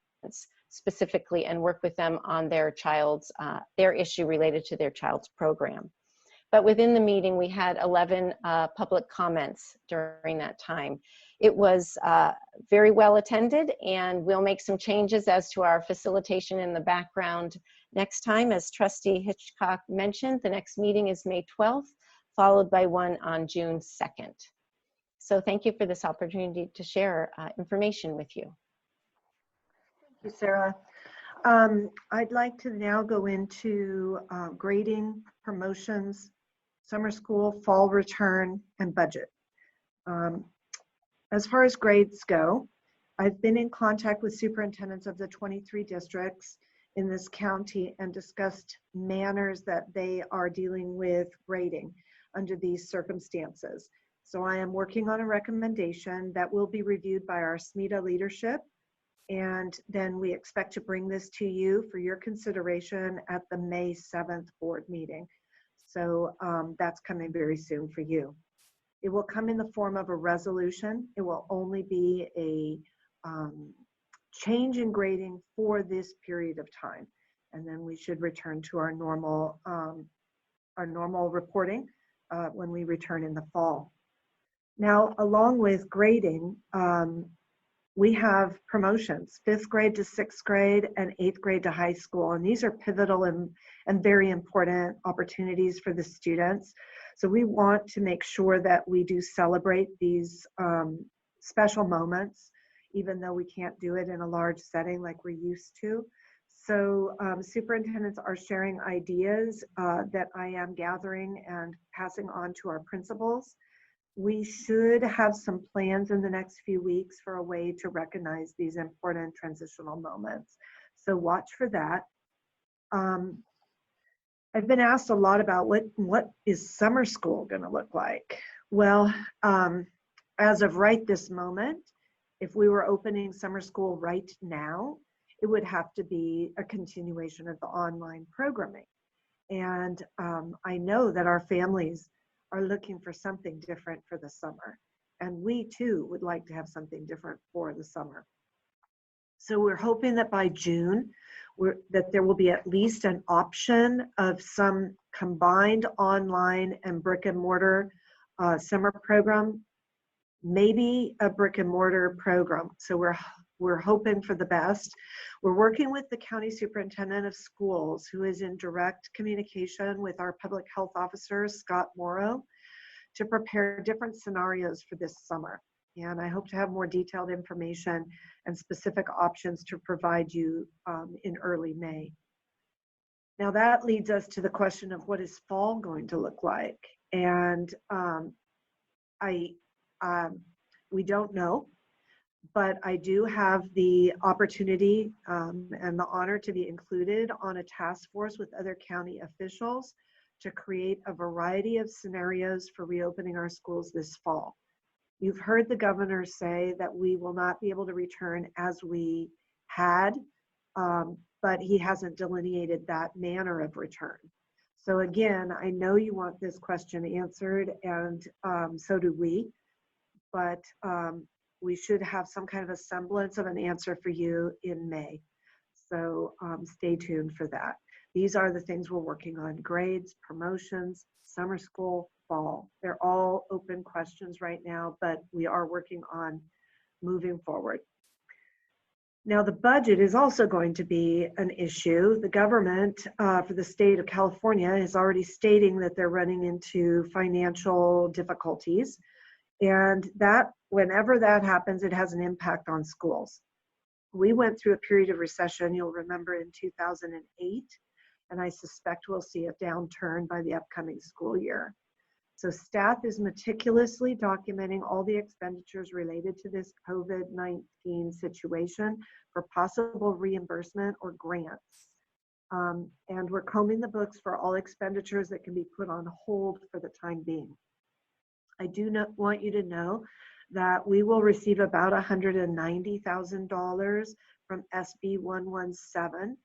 specifically and work with them on their child's, their issue related to their child's program. But within the meeting, we had 11 public comments during that time. It was very well attended, and we'll make some changes as to our facilitation in the background next time. As Trustee Hitchcock mentioned, the next meeting is May 12th, followed by one on June 2nd. So thank you for this opportunity to share information with you. Thank you, Sarah. I'd like to now go into grading, promotions, summer school, fall return, and budget. As far as grades go, I've been in contact with superintendents of the 23 districts in this county and discussed manners that they are dealing with grading under these circumstances. So I am working on a recommendation that will be reviewed by our SMETA leadership, and then we expect to bring this to you for your consideration at the May 7th board meeting. So that's coming very soon for you. It will come in the form of a resolution. It will only be a change in grading for this period of time. And then we should return to our normal reporting when we return in the fall. Now, along with grading, we have promotions, 5th grade to 6th grade and 8th grade to high school. And these are pivotal and very important opportunities for the students. So we want to make sure that we do celebrate these special moments, even though we can't do it in a large setting like we're used to. So superintendents are sharing ideas that I am gathering and passing on to our principals. We should have some plans in the next few weeks for a way to recognize these important transitional moments. So watch for that. I've been asked a lot about what is summer school going to look like? Well, as of right this moment, if we were opening summer school right now, it would have to be a continuation of the online programming. And I know that our families are looking for something different for the summer. And we too would like to have something different for the summer. So we're hoping that by June, that there will be at least an option of some combined online and brick and mortar summer program, maybe a brick and mortar program. So we're hoping for the best. We're working with the county superintendent of schools, who is in direct communication with our public health officer, Scott Morrow, to prepare different scenarios for this summer. And I hope to have more detailed information and specific options to provide you in early May. Now that leads us to the question of what is fall going to look like. And we don't know, but I do have the opportunity and the honor to be included on a task force with other county officials to create a variety of scenarios for reopening our schools this fall. You've heard the governor say that we will not be able to return as we had, but he hasn't delineated that manner of return. So again, I know you want this question answered, and so do we, but we should have some kind of a semblance of an answer for you in May. So stay tuned for that. These are the things we're working on: grades, promotions, summer school, fall. They're all open questions right now, but we are working on moving forward. Now, the budget is also going to be an issue. The government for the state of California is already stating that they're running into financial difficulties, and that whenever that happens, it has an impact on schools. We went through a period of recession, you'll remember, in 2008, and I suspect we'll see a downturn by the upcoming school year. So staff is meticulously documenting all the expenditures related to this COVID-19 situation for possible reimbursement or grants. And we're combing the books for all expenditures that can be put on hold for the time being. I do not want you to know that we will receive about $190,000 from SB 117.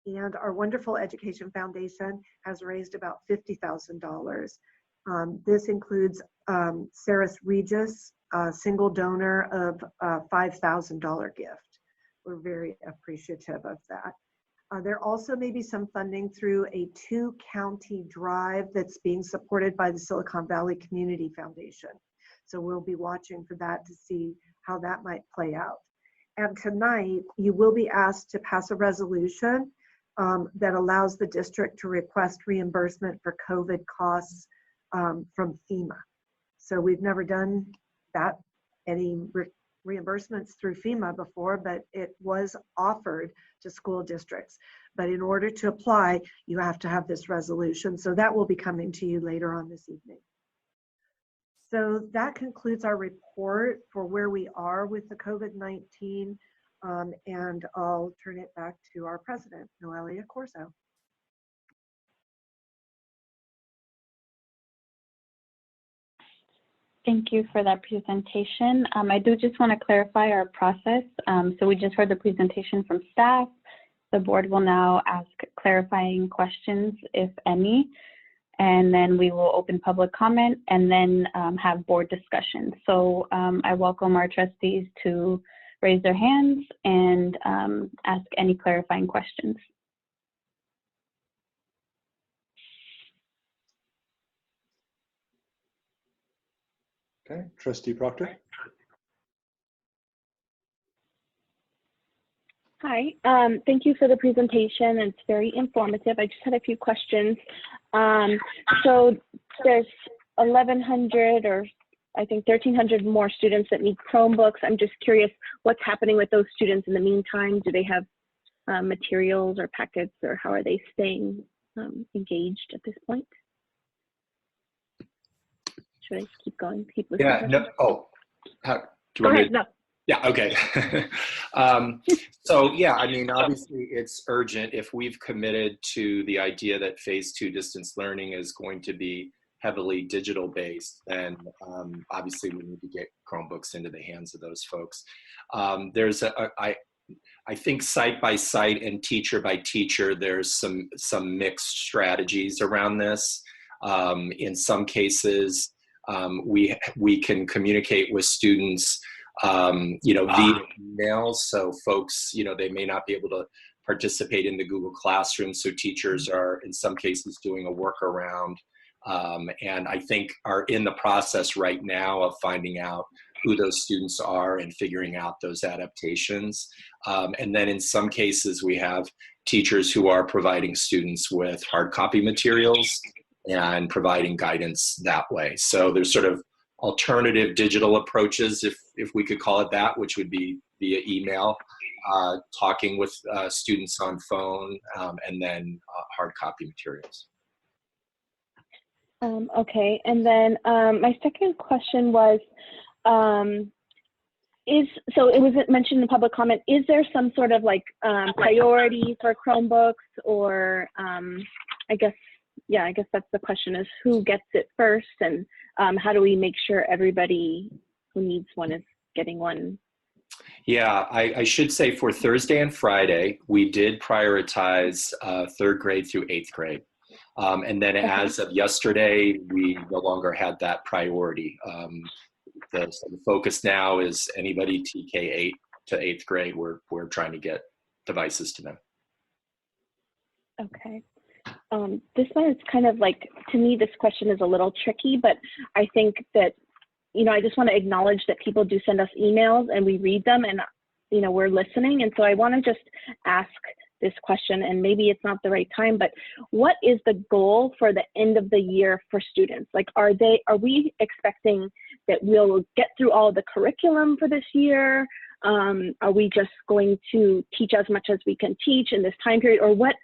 And our wonderful Education Foundation has raised about $50,000. This includes Saris Regis, a single donor of a $5,000 gift. We're very appreciative of that. There also may be some funding through a 2-county drive that's being supported by the Silicon Valley Community Foundation. So we'll be watching for that to see how that might play out. And tonight, you will be asked to pass a resolution that allows the district to request reimbursement for COVID costs from FEMA. So we've never done that, any reimbursements through FEMA before, but it was offered to school districts. But in order to apply, you have to have this resolution. So that will be coming to you later on this evening. So that concludes our report for where we are with the COVID-19. And I'll turn it back to our president, Noelia Corso. Thank you for that presentation. I do just want to clarify our process. So we just heard the presentation from staff. The board will now ask clarifying questions, if any, and then we will open public comment and then have board discussion. So I welcome our trustees to raise their hands and ask any clarifying questions. Okay, Trustee Proctor. Hi, thank you for the presentation. It's very informative. I just had a few questions. So there's 1,100 or I think 1,300 more students that need Chromebooks. I'm just curious what's happening with those students in the meantime. Do they have materials or packets, or how are they staying engaged at this point? Should I keep going? Keep listening? Yeah, no, oh, do you want me to? No. Yeah, okay. So yeah, I mean, obviously it's urgent. If we've committed to the idea that phase 2 distance learning is going to be heavily digital based, then obviously we need to get Chromebooks into the hands of those folks. There's I think site by site and teacher by teacher, there's some mixed strategies around this. In some cases, we can communicate with students via emails. So folks, they may not be able to participate in the Google Classroom. So teachers are in some cases doing a workaround, and I think are in the process right now of finding out who those students are and figuring out those adaptations. And then in some cases, we have teachers who are providing students with hard copy materials and providing guidance that way. So there's sort of alternative digital approaches, if we could call it that, which would be via email, talking with students on phone, and then hard copy materials. Okay, and then my second question was, so it was mentioned in the public comment, is there some sort of like priority for Chromebooks, or I guess that's the question, is who gets it first, and how do we make sure everybody who needs one is getting one? Yeah, I should say for Thursday and Friday, we did prioritize 3rd grade through 8th grade. And then as of yesterday, we no longer had that priority. So the focus now is anybody TK 8 to 8th grade, we're trying to get devices to them. Okay. This one is kind of like, to me, this question is a little tricky, but I think that, I just want to acknowledge that people do send us emails and we read them, and, we're listening. And so I want to just ask this question, and maybe it's not the right time, but what is the goal for the end of the year for students? Like, are we expecting that we'll get through all the curriculum for this year? Are we just going to teach as much as we can teach in this time period? Or what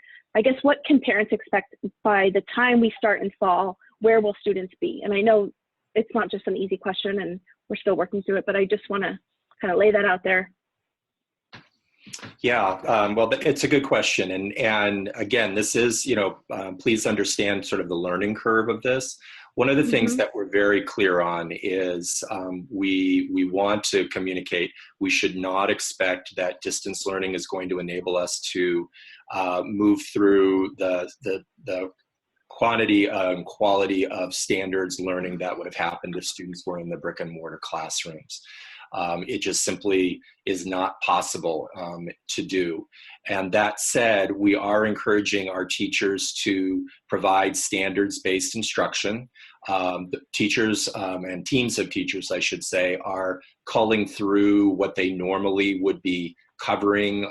can parents expect by the time we start in fall? Where will students be? And I know it's not just an easy question and we're still working through it, but I just want to kind of lay that out there. Yeah, well, it's a good question. And again, this is, please understand sort of the learning curve of this. One of the things that we're very clear on is we want to communicate. We should not expect that distance learning is going to enable us to move through the quantity and quality of standards learning that would have happened if students were in the brick and mortar classrooms. It just simply is not possible to do. And that said, we are encouraging our teachers to provide standards-based instruction. The teachers and teams of teachers, I should say, are culling through what they normally would be covering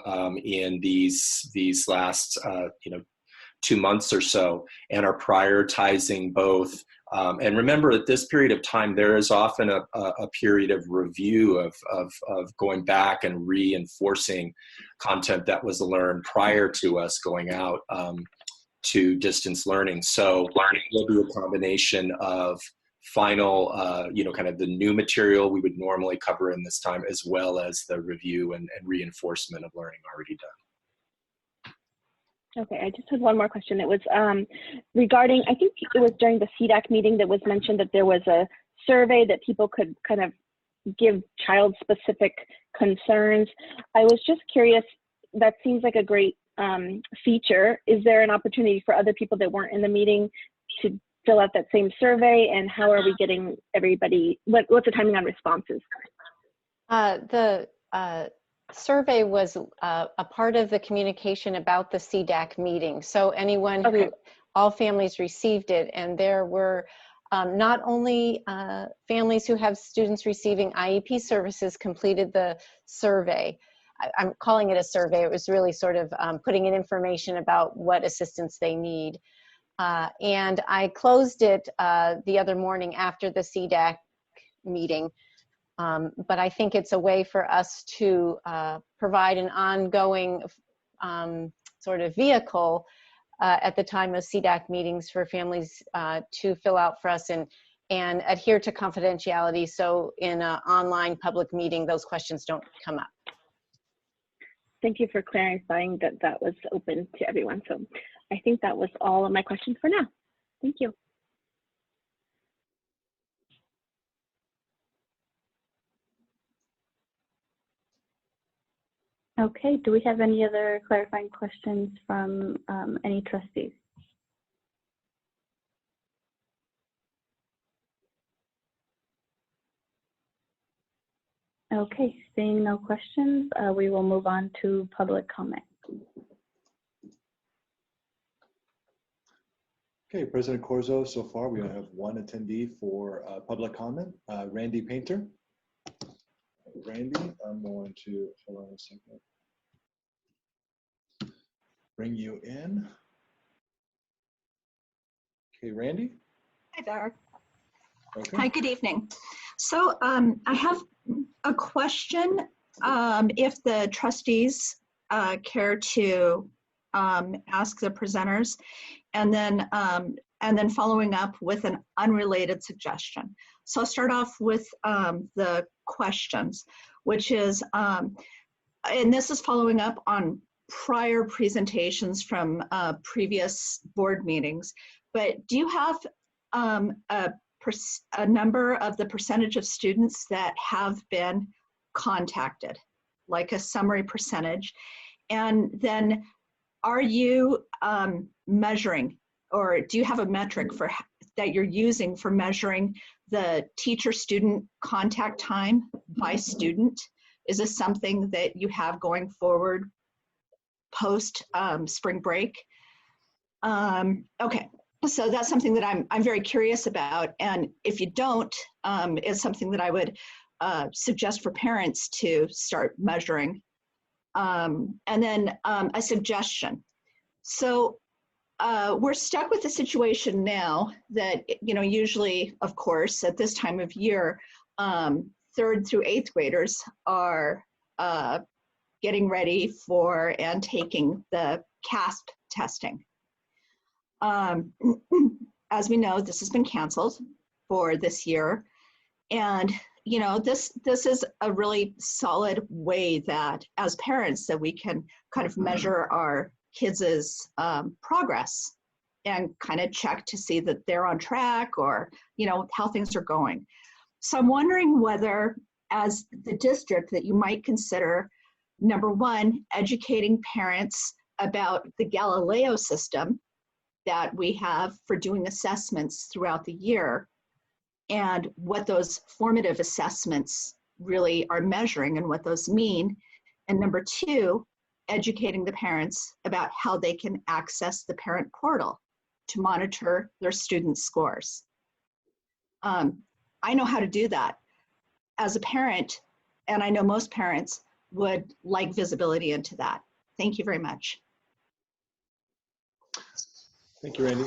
in these last 2 months or so, and are prioritizing both. And remember, at this period of time, there is often a period of review of going back and reinforcing content that was learned prior to us going out to distance learning. So will be a combination of final, kind of the new material we would normally cover in this time, as well as the review and reinforcement of learning already done. Okay, I just had one more question. It was regarding, I think it was during the CDAC meeting that was mentioned that there was a survey that people could kind of give child-specific concerns. I was just curious, that seems like a great feature. Is there an opportunity for other people that weren't in the meeting to fill out that same survey, and how are we getting everybody, what's the timing on responses? The survey was a part of the communication about the CDAC meeting. So anyone who, all families received it, and there were not only families who have students receiving IEP services completed the survey. I'm calling it a survey. It was really sort of putting in information about what assistance they need. And I closed it the other morning after the CDAC meeting. But I think it's a way for us to provide an ongoing sort of vehicle at the time of CDAC meetings for families to fill out for us and adhere to confidentiality, so in an online public meeting those questions don't come up. Thank you for clarifying that that was open to everyone. So I think that was all of my questions for now. Thank you. Okay, do we have any other clarifying questions from any trustees? Okay, seeing no questions, we will move on to public comment. Okay, President Corzo, so far we have one attendee for public comment, Randy Painter. Randy, I'm going to, hold on a second, bring you in. Okay, Randy. Hi there. Okay. Hi, good evening. So I have a question. If the trustees care to ask the presenters, and then following up with an unrelated suggestion. So I'll start off with the questions, which is, and this is following up on prior presentations from previous board meetings, but do you have a number of the percentage of students that have been contacted, like a summary percentage? And then are you measuring, or do you have a metric for that you're using for measuring the teacher-student contact time by student? Is this something that you have going forward post spring break? Okay, so that's something that I'm very curious about, and if you don't, it's something that I would suggest for parents to start measuring. And then a suggestion. So we're stuck with the situation now that, usually, of course, at this time of year, 3rd through 8th graders are getting ready for and taking the CASP testing. As we know, this has been canceled for this year. And this is a really solid way that, as parents, that we can kind of measure our kids' progress and kind of check to see that they're on track, or how things are going. So I'm wondering whether, as the district, that you might consider, number one, educating parents about the Galileo system that we have for doing assessments throughout the year, and what those formative assessments really are measuring and what those mean. And number two, educating the parents about how they can access the parent portal to monitor their student scores. I know how to do that as a parent, and I know most parents would like visibility into that. Thank you very much. Thank you, Randy.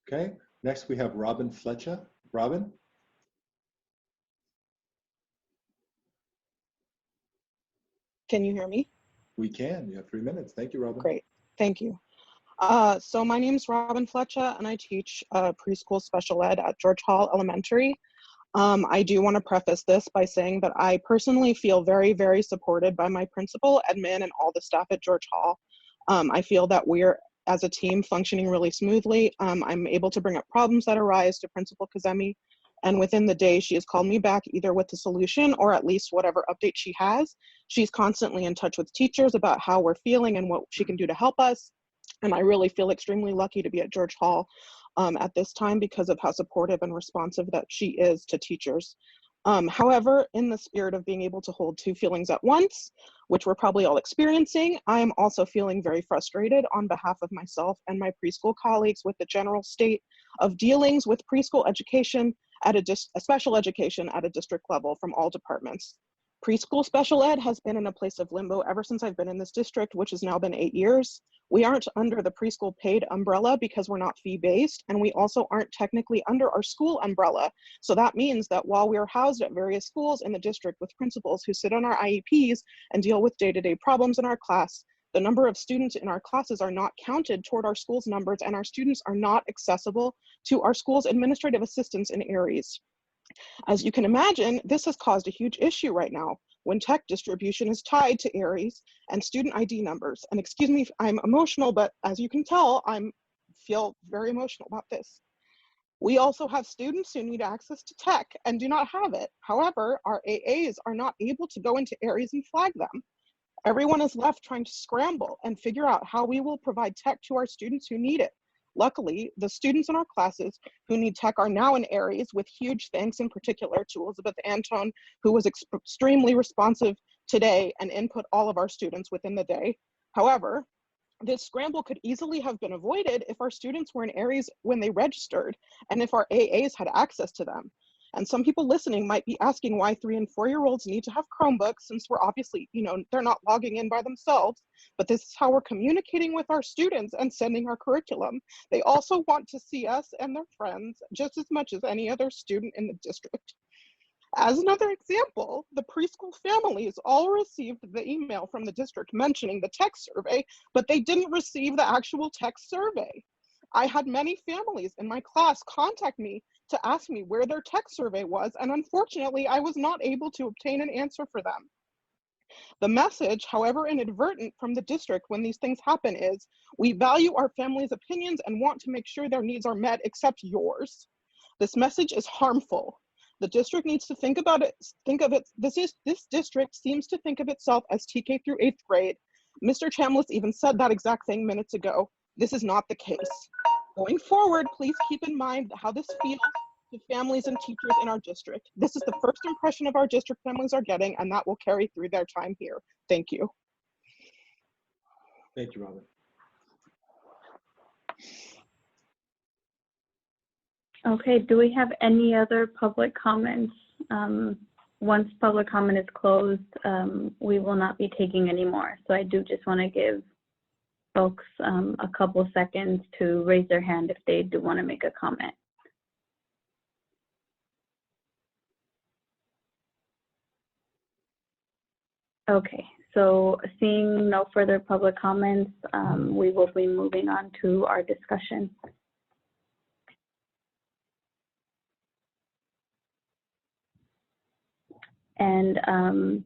Okay, next we have Robin Fletcher. Robin? Can you hear me? We can. You have 3 minutes. Thank you, Robin. Great. Thank you. So my name is Robin Fletcher, and I teach preschool special ed at George Hall Elementary. I do want to preface this by saying that I personally feel very, very supported by my principal, admin, and all the staff at George Hall. I feel that we're, as a team, functioning really smoothly. I'm able to bring up problems that arise to Principal Kazemi, and within the day, she has called me back either with the solution or at least whatever update she has. She's constantly in touch with teachers about how we're feeling and what she can do to help us. And I really feel extremely lucky to be at George Hall at this time because of how supportive and responsive that she is to teachers. However, in the spirit of being able to hold two feelings at once, which we're probably all experiencing, I am also feeling very frustrated on behalf of myself and my preschool colleagues with the general state of dealings with preschool education at a special education at a district level from all departments. Preschool special ed has been in a place of limbo ever since I've been in this district, which has now been 8 years. We aren't under the preschool paid umbrella because we're not fee-based, and we also aren't technically under our school umbrella. So that means that while we're housed at various schools in the district with principals who sit on our IEPs and deal with day-to-day problems in our class, the number of students in our classes are not counted toward our school's numbers, and our students are not accessible to our school's administrative assistants in areas. As you can imagine, this has caused a huge issue right now when tech distribution is tied to ARIES and student ID numbers. And excuse me if I'm emotional, but as you can tell, I feel very emotional about this. We also have students who need access to tech and do not have it. However, our AAs are not able to go into ARIES and flag them. Everyone is left trying to scramble and figure out how we will provide tech to our students who need it. Luckily, the students in our classes who need tech are now in ARIES, with huge thanks in particular to Elizabeth Anton, who was extremely responsive today and input all of our students within the day. However, this scramble could easily have been avoided if our students were in ARIES when they registered and if our AAs had access to them. And some people listening might be asking why 3- and 4-year-olds need to have Chromebooks, since we're obviously, they're not logging in by themselves, but this is how we're communicating with our students and sending our curriculum. They also want to see us and their friends just as much as any other student in the district. As another example, the preschool families all received the email from the district mentioning the tech survey, but they didn't receive the actual tech survey. I had many families in my class contact me to ask me where their tech survey was, and unfortunately, I was not able to obtain an answer for them. The message, however inadvertent, from the district when these things happen is, we value our families' opinions and want to make sure their needs are met, except yours. This message is harmful. The district needs to think of it, this district seems to think of itself as TK through 8th grade. Mr. Chambliss even said that exact thing minutes ago. This is not the case. Going forward, please keep in mind how this feels to families and teachers in our district. This is the first impression of our district families are getting, and that will carry through their time here. Thank you. Thank you, Robin. Okay, do we have any other public comments? Once public comment is closed, we will not be taking any more. So I do just want to give folks a couple seconds to raise their hand if they do want to make a comment. Okay, so seeing no further public comments, we will be moving on to our discussion. And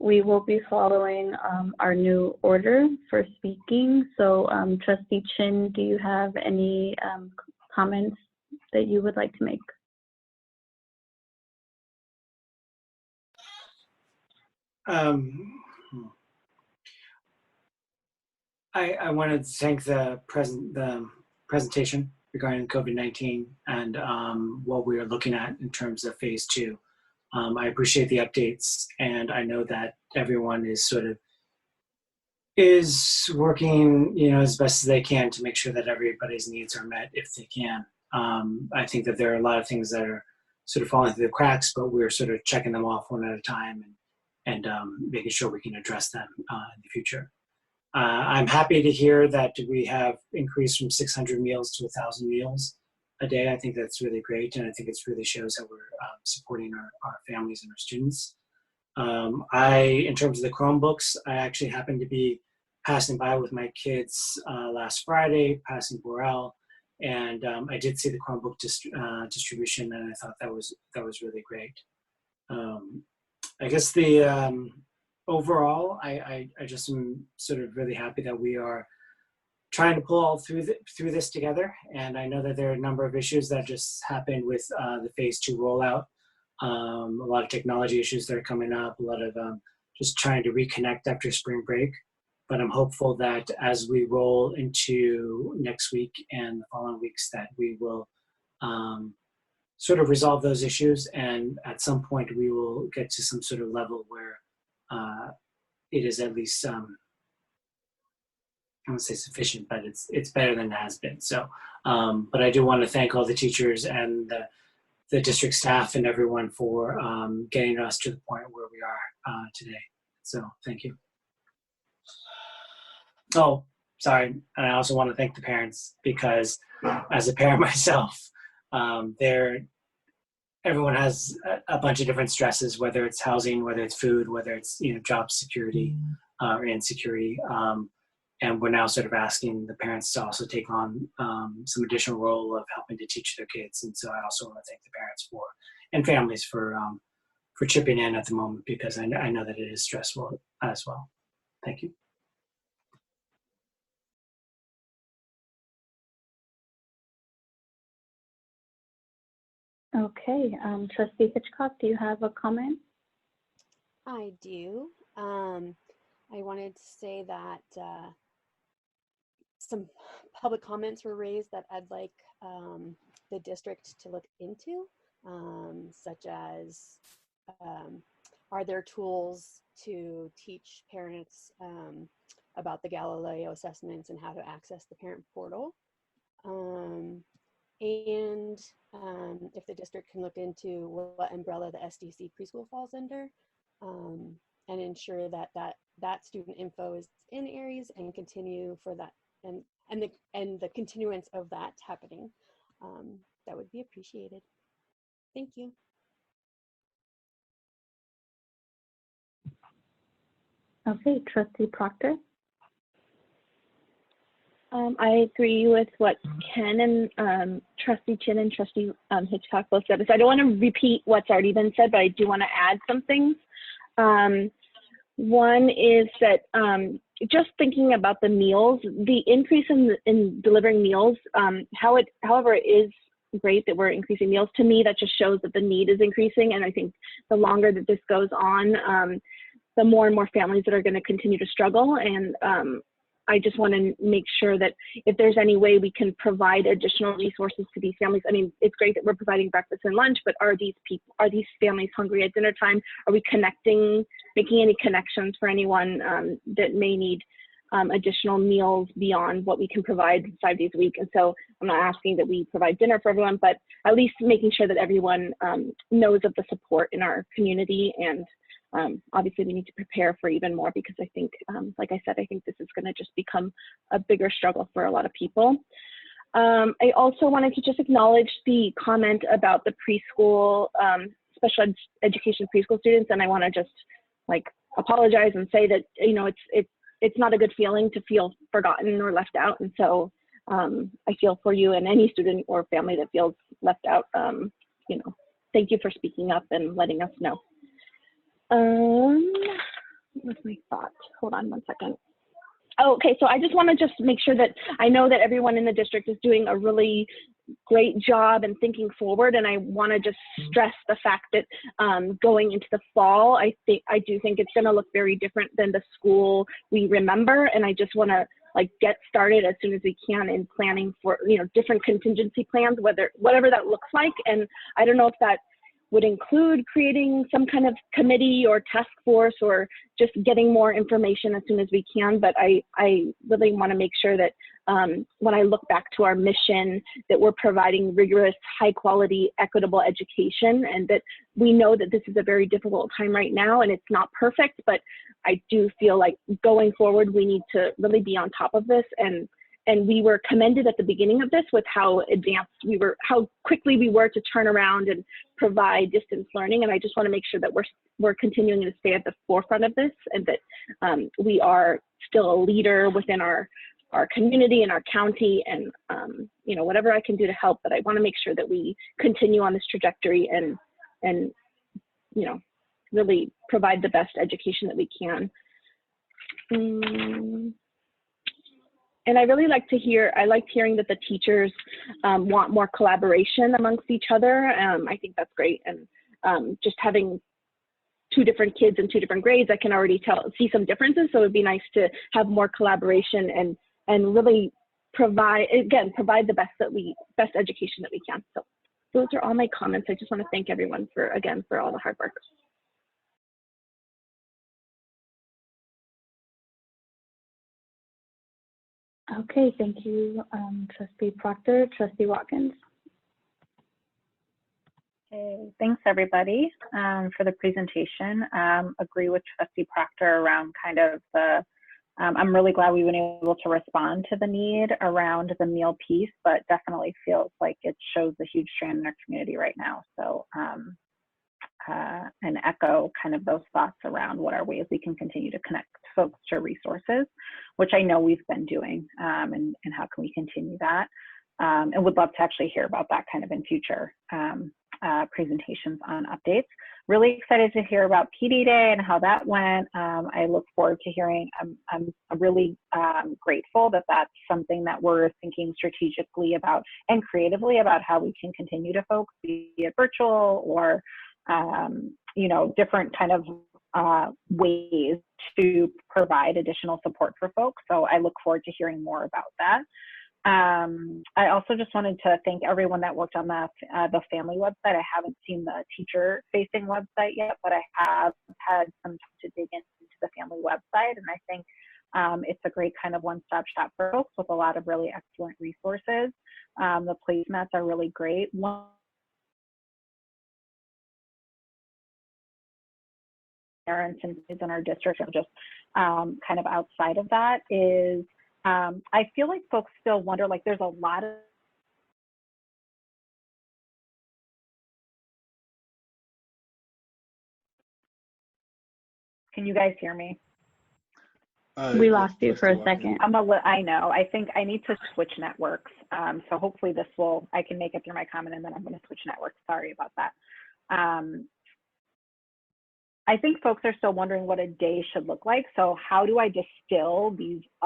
we will be following our new order for speaking. So Trustee Chin, do you have any comments that you would like to make? I wanted to thank the presentation regarding COVID-19 and what we are looking at in terms of phase 2. I appreciate the updates, and I know that everyone is sort of is working, as best as they can to make sure that everybody's needs are met if they can. I think that there are a lot of things that are sort of falling through the cracks, but we're sort of checking them off one at a time and making sure we can address them in the future. I'm happy to hear that we have increased from 600 meals to 1,000 meals a day. I think that's really great, and I think it really shows that we're supporting our families and our students. In terms of the Chromebooks, I actually happened to be passing by with my kids last Friday, passing Borel, and I did see the Chromebook distribution, and I thought that was really great. I guess the overall, I just am sort of really happy that we are trying to pull all through this together, and I know that there are a number of issues that just happened with the phase 2 rollout. A lot of technology issues that are coming up, a lot of just trying to reconnect after spring break. But I'm hopeful that as we roll into next week and the following weeks that we will sort of resolve those issues, and at some point we will get to some sort of level where it is at least, I won't say sufficient, but it's better than it has been. So, but I do want to thank all the teachers and the district staff and everyone for getting us to the point where we are today. So thank you. Oh, sorry. And I also want to thank the parents, because as a parent myself, everyone has a bunch of different stresses, whether it's housing, whether it's food, whether it's job security or insecurity. And we're now sort of asking the parents to also take on some additional role of helping to teach their kids. And so I also want to thank the parents and families for chipping in at the moment, because I know that it is stressful as well. Thank you. Okay, Trustee Hitchcock, do you have a comment? I do. I wanted to say that some public comments were raised that I'd like the district to look into, such as are there tools to teach parents about the Galileo assessments and how to access the parent portal? And if the district can look into what umbrella the SDC preschool falls under, and ensure that student info is in Aries and continue for that, and the continuance of that happening, that would be appreciated. Thank you. Okay, Trustee Proctor. I agree with what Ken and Trustee Chin and Trustee Hitchcock both said. So I don't want to repeat what's already been said, but I do want to add some things. One is that just thinking about the meals, the increase in delivering meals, however, it is great that we're increasing meals. To me, that just shows that the need is increasing. And I think the longer that this goes on, the more and more families that are going to continue to struggle. And I just want to make sure that if there's any way we can provide additional resources to these families. I mean, it's great that we're providing breakfast and lunch, but are these families hungry at dinner time? Are we making any connections for anyone that may need additional meals beyond what we can provide 5 days a week? And so I'm not asking that we provide dinner for everyone, but at least making sure that everyone knows of the support in our community. And obviously we need to prepare for even more, because I think, like I said, I think this is going to just become a bigger struggle for a lot of people. I also wanted to just acknowledge the comment about the preschool, special education preschool students. And I want to just apologize and say that, it's not a good feeling to feel forgotten or left out. And so I feel for you and any student or family that feels left out. Thank you for speaking up and letting us know. What's my thought? Hold on one second. Oh, okay, so I just want to make sure that I know that everyone in the district is doing a really great job and thinking forward, and I want to just stress the fact that going into the fall, I do think it's going to look very different than the school we remember, and I just want to get started as soon as we can in planning for different contingency plans, whatever that looks like. And I don't know if that would include creating some kind of committee or task force or just getting more information as soon as we can. But I really want to make sure that when I look back to our mission, that we're providing rigorous, high quality, equitable education, and that we know that this is a very difficult time right now and it's not perfect, but I do feel like going forward, we need to really be on top of this. And we were commended at the beginning of this with how advanced we were, how quickly we were to turn around and provide distance learning. And I just want to make sure that we're continuing to stay at the forefront of this, and that we are still a leader within our community and our county, and you know, whatever I can do to help. But I want to make sure that we continue on this trajectory and you know, really provide the best education that we can. And I really like to hear, I liked hearing that the teachers want more collaboration amongst each other. I think that's great. And just having 2 different kids in 2 different grades, I can already see some differences. So it'd be nice to have more collaboration and really provide the best education that we can. So those are all my comments. I just want to thank everyone for all the hard work. Okay, thank you, Trustee Proctor. Trustee Watkins. Okay, thanks everybody for the presentation. Agree with Trustee Proctor around kind of the, I'm really glad we've been able to respond to the need around the meal piece, but definitely feels like it shows a huge strain in our community right now. So, and echo kind of those thoughts around what are ways we can continue to connect folks to resources, which I know we've been doing, and how can we continue that, and would love to actually hear about that kind of in future presentations on updates. Really excited to hear about PD Day and how that went. I look forward to hearing. I'm really grateful that that's something that we're thinking strategically about and creatively about how we can continue to folks, be it virtual or you know, different kind of ways to provide additional support for folks. So I look forward to hearing more about that. I also just wanted to thank everyone that worked on the family website. I haven't seen the teacher-facing website yet, but I have had some time to dig into the family website, and I think it's a great kind of one-stop shop for folks with a lot of really excellent resources. The placemats are really great. Parents and kids in our district and just kind of outside of that is I feel like folks still wonder, like there's a lot of Can you guys hear me? We lost you for a second. I know. I think I need to switch networks. So hopefully I can make it through my comment, and then I'm going to switch networks. Sorry about that. I think folks are still wondering what a day should look like. So how do I distill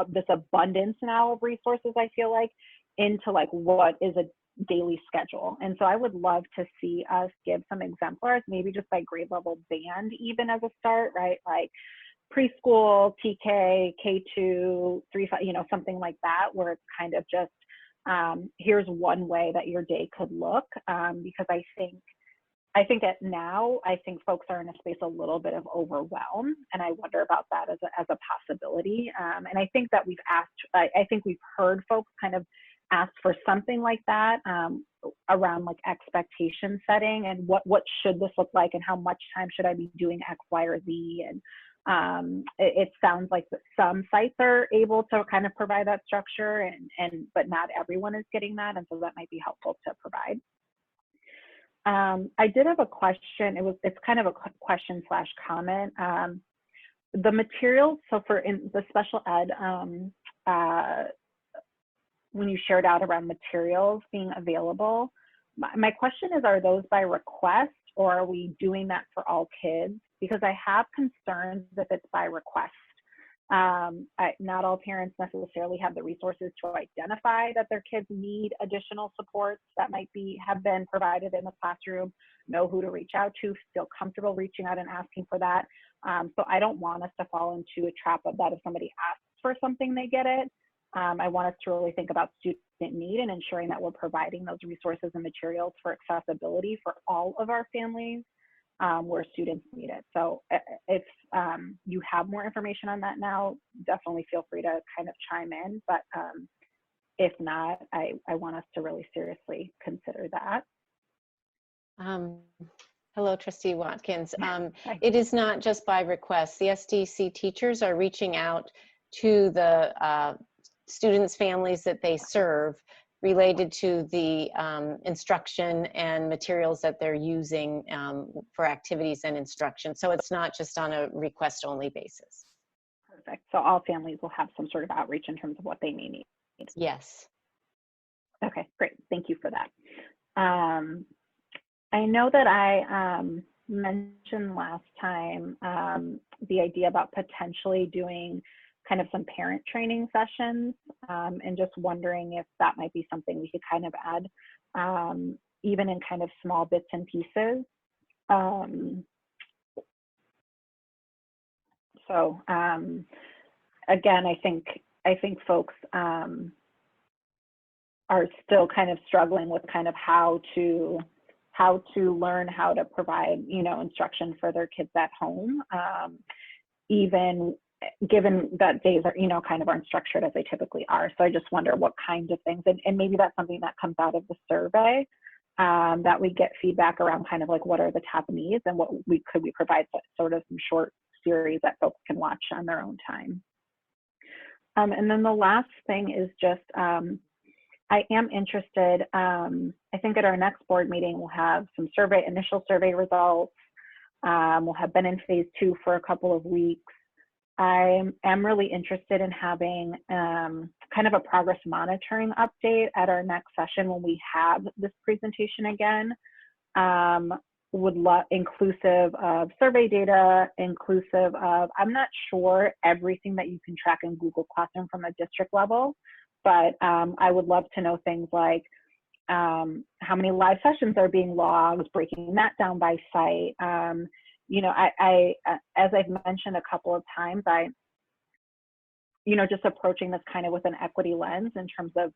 this abundance now of resources, I feel like, into like what is a daily schedule? And so I would love to see us give some exemplars, maybe just by grade level band, even as a start, right? Like preschool, TK, K2, 3, 5, you know, something like that, where it's kind of just, here's one way that your day could look. Because I think folks are in a space a little bit of overwhelm, and I wonder about that as a possibility. And I think that I think we've heard folks kind of ask for something like that around like expectation setting and what should this look like and how much time should I be doing X, Y, or Z. And it sounds like that some sites are able to kind of provide that structure, but not everyone is getting that, and so that might be helpful to provide. I did have a question. It's kind of a question / comment. The materials, so in the special ed, when you shared out around materials being available, my question is, are those by request, or are we doing that for all kids? Because I have concerns if it's by request. Not all parents necessarily have the resources to identify that their kids need additional supports that might have been provided in the classroom, know who to reach out to, feel comfortable reaching out and asking for that. So I don't want us to fall into a trap of that if somebody asks for something, they get it. I want us to really think about student need and ensuring that we're providing those resources and materials for accessibility for all of our families where students need it. So if you have more information on that now, definitely feel free to kind of chime in. But if not, I want us to really seriously consider that. Hello, Trustee Watkins. It is not just by request. The SDC teachers are reaching out to the students' families that they serve related to the instruction and materials that they're using for activities and instruction. So it's not just on a request-only basis. Perfect. So all families will have some sort of outreach in terms of what they may need. Yes. Okay, great. Thank you for that. I know that I mentioned last time the idea about potentially doing kind of some parent training sessions, and just wondering if that might be something we could kind of add, even in kind of small bits and pieces. So again, I think folks are still kind of struggling with kind of how to learn how to provide, you know, instruction for their kids at home, even given that days are, you know, kind of aren't structured as they typically are. So I just wonder what kinds of things, and maybe that's something that comes out of the survey, that we get feedback around kind of like what are the top needs and what we provide sort of some short series that folks can watch on their own time. And then the last thing is just, I am interested, I think at our next board meeting, we'll have some initial survey results. We'll have been in phase 2 for a couple of weeks. I am really interested in having kind of a progress monitoring update at our next session when we have this presentation again. Would love inclusive of survey data, inclusive of, I'm not sure everything that you can track in Google Classroom from a district level, but I would love to know things like how many live sessions are being logged, breaking that down by site. You know, I as I've mentioned a couple of times, you know, just approaching this kind of with an equity lens in terms of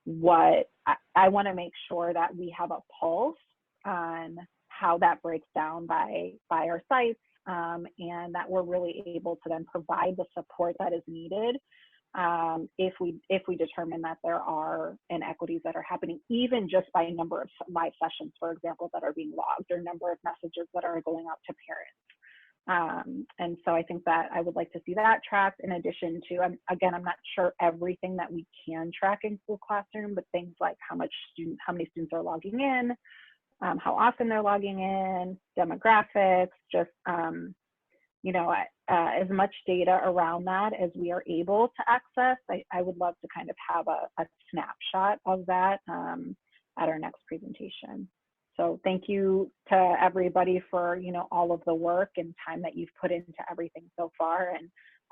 what I want to make sure that we have a pulse on how that breaks down by our sites, and that we're really able to then provide the support that is needed if we determine that there are inequities that are happening, even just by number of live sessions, for example, that are being logged, or number of messages that are going out to parents. And so I think that I would like to see that tracked, in addition to, again, I'm not sure everything that we can track in Google Classroom, but things like how many students are logging in, how often they're logging in, demographics, just you know, as much data around that as we are able to access. I would love to kind of have a snapshot of that at our next presentation. So thank you to everybody for, you know, all of the work and time that you've put into everything so far,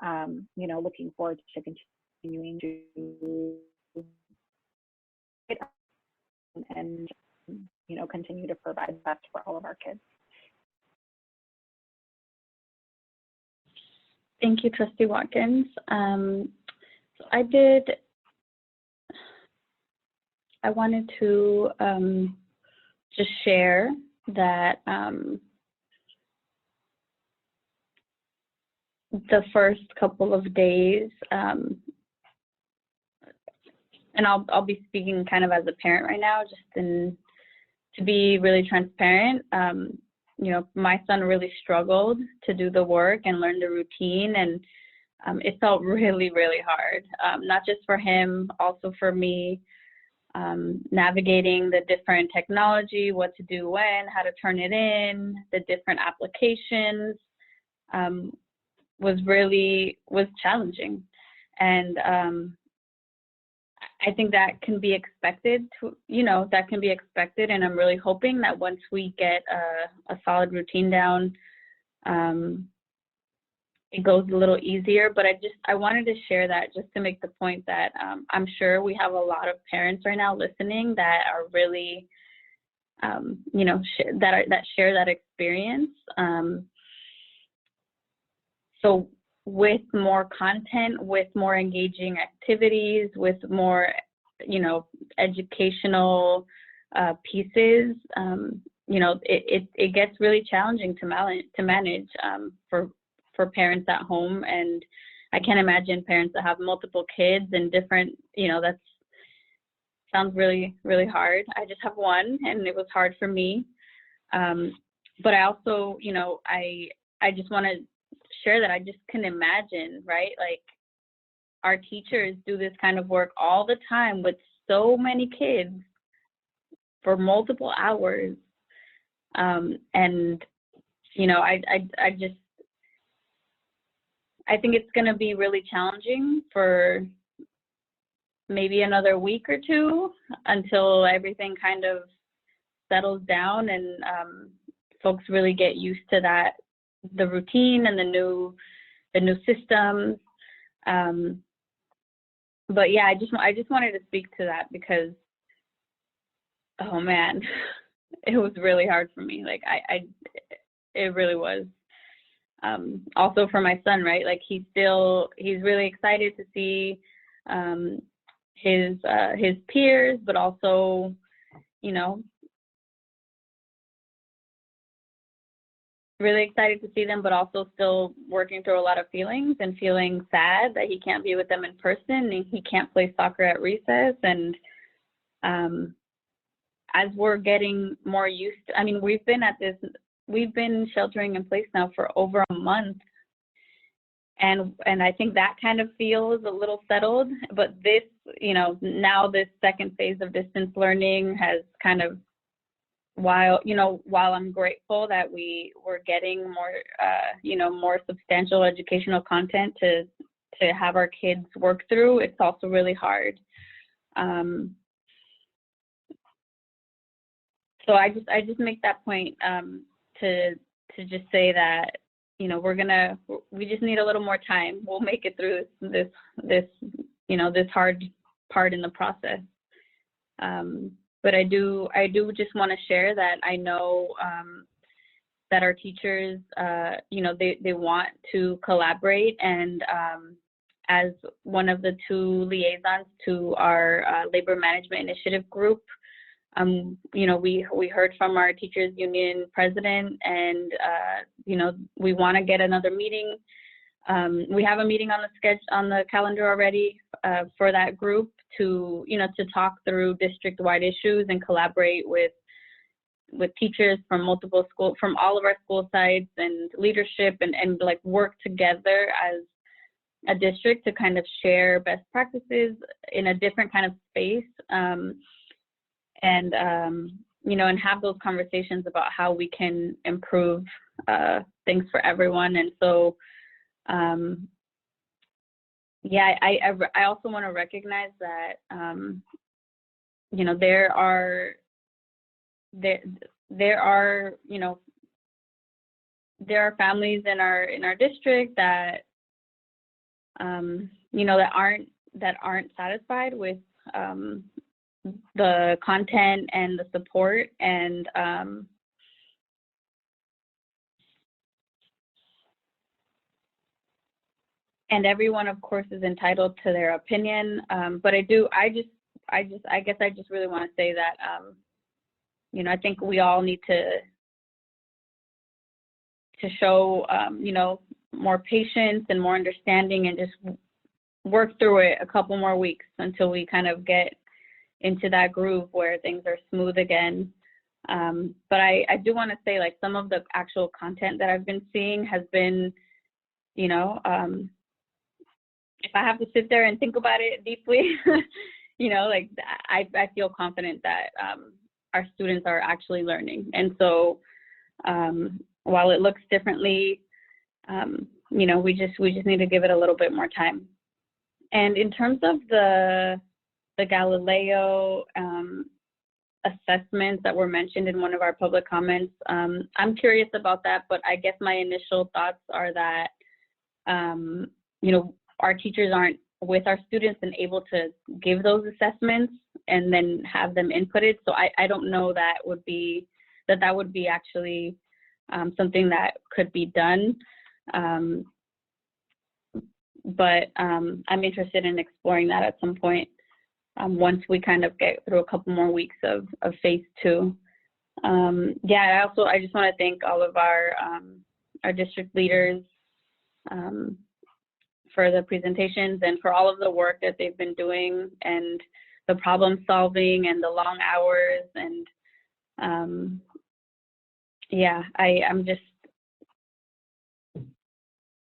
and you know, looking forward to continuing to and you know, continue to provide the best for all of our kids. Thank you, Trustee Watkins. So I wanted to just share that the first couple of days, and I'll be speaking kind of as a parent right now, just to be really transparent. You know, my son really struggled to do the work and learn the routine, and it felt really, really hard, not just for him, also for me, navigating the different technology, what to do when, how to turn it in, the different applications, was challenging. And I think that can be expected and I'm really hoping that once we get a solid routine down, it goes a little easier. But I wanted to share that just to make the point that I'm sure we have a lot of parents right now listening that are really, you know, that share that experience. So with more content, with more engaging activities, with more you know, educational pieces, you know, it gets really challenging to manage for parents at home. And I can't imagine parents that have multiple kids and different, you know, that sounds really, really hard. I just have one, and it was hard for me. But I also, you know, I just want to share that I just can imagine, right? Like, our teachers do this kind of work all the time with so many kids for multiple hours. And, you know, I think it's going to be really challenging for maybe another week or two until everything kind of settles down and folks really get used to that, the routine and the new systems. But yeah, I just wanted to speak to that because, oh man, it was really hard for me. Like it really was. Also for my son, right? Like he's really excited to see his peers, but also, you know, really excited to see them, but also still working through a lot of feelings and feeling sad that he can't be with them in person and he can't play soccer at recess. And as we're getting more used to, I mean, we've been sheltering in place now for over a month. And I think that kind of feels a little settled, but this, you know, now this second phase of distance learning has kind of, while I'm grateful that we're getting more, you know, more substantial educational content to have our kids work through, it's also really hard. So I just make that point to just say that, you know, we just need a little more time. We'll make it through this you know, this hard part in the process. But I do just want to share that I know that our teachers, you know, they want to collaborate. And as one of the 2 liaisons to our labor management initiative group, you know, we heard from our teachers union president, and you know, we want to get another meeting. We have a meeting on the calendar already for that group to, you know, to talk through district-wide issues and collaborate with teachers from from all of our school sites and leadership, and like work together as a district to kind of share best practices in a different kind of space. And you know, and have those conversations about how we can improve things for everyone. And so, yeah, I also want to recognize that, you know, there are, you know, there are families in our district that, you know, that aren't satisfied with the content and the support, and everyone, of course, is entitled to their opinion. But I guess I just really want to say that, you know, I think we all need to show, you know, more patience and more understanding, and just work through it a couple more weeks until we kind of get into that groove where things are smooth again. But I do want to say, like, some of the actual content that I've been seeing has been, you know, if I have to sit there and think about it deeply, you know, like I feel confident that our students are actually learning. And so while it looks differently, you know, we just need to give it a little bit more time. And in terms of the Galileo assessments that were mentioned in one of our public comments, I'm curious about that, but I guess my initial thoughts are that, you know, our teachers aren't with our students and able to give those assessments and then have them inputted. So I don't know that would be actually something that could be done. But I'm interested in exploring that at some point. once we kind of get through a couple more weeks of phase 2. Yeah, I just want to thank all of our district leaders for the presentations and for all of the work that they've been doing and the problem solving and the long hours. And yeah,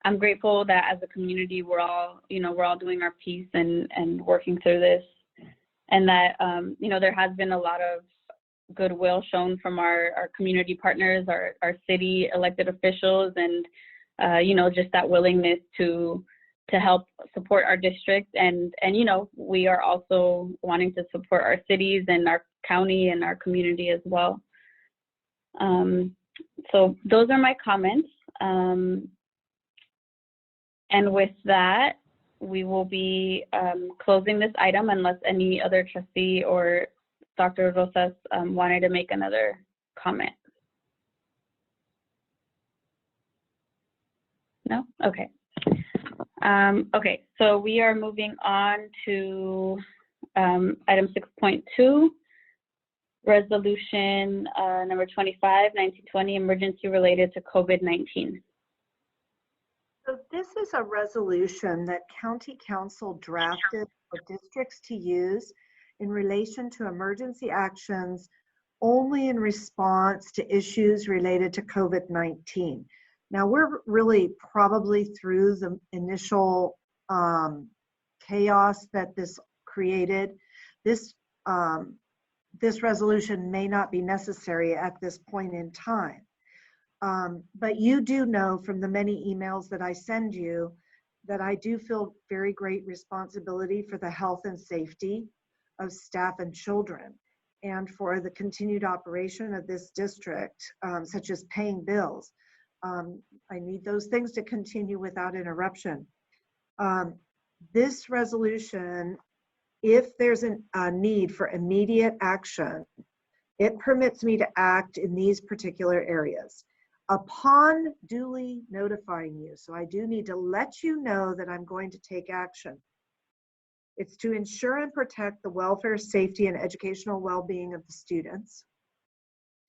I'm grateful that as a community, we're all doing our piece and working through this, and that, there has been a lot of goodwill shown from our community partners, our city elected officials, and, just that willingness to help support our district. And, we are also wanting to support our cities and our county and our community as well. So those are my comments. And with that, we will be closing this item unless any other trustee or Dr. Rosas wanted to make another comment. No? Okay. Okay, so we are moving on to item 6.2, resolution number 25/1920, emergency related to COVID-19. So this is a resolution that County Council drafted for districts to use in relation to emergency actions only in response to issues related to COVID-19. Now we're really probably through the initial chaos that this created. This resolution may not be necessary at this point in time. But you do know from the many emails that I send you that I do feel very great responsibility for the health and safety of staff and children, and for the continued operation of this district, such as paying bills. I need those things to continue without interruption. This resolution, if there's a need for immediate action, it permits me to act in these particular areas. Upon duly notifying you, so I do need to let you know that I'm going to take action. It's to ensure and protect the welfare, safety, and educational well-being of the students,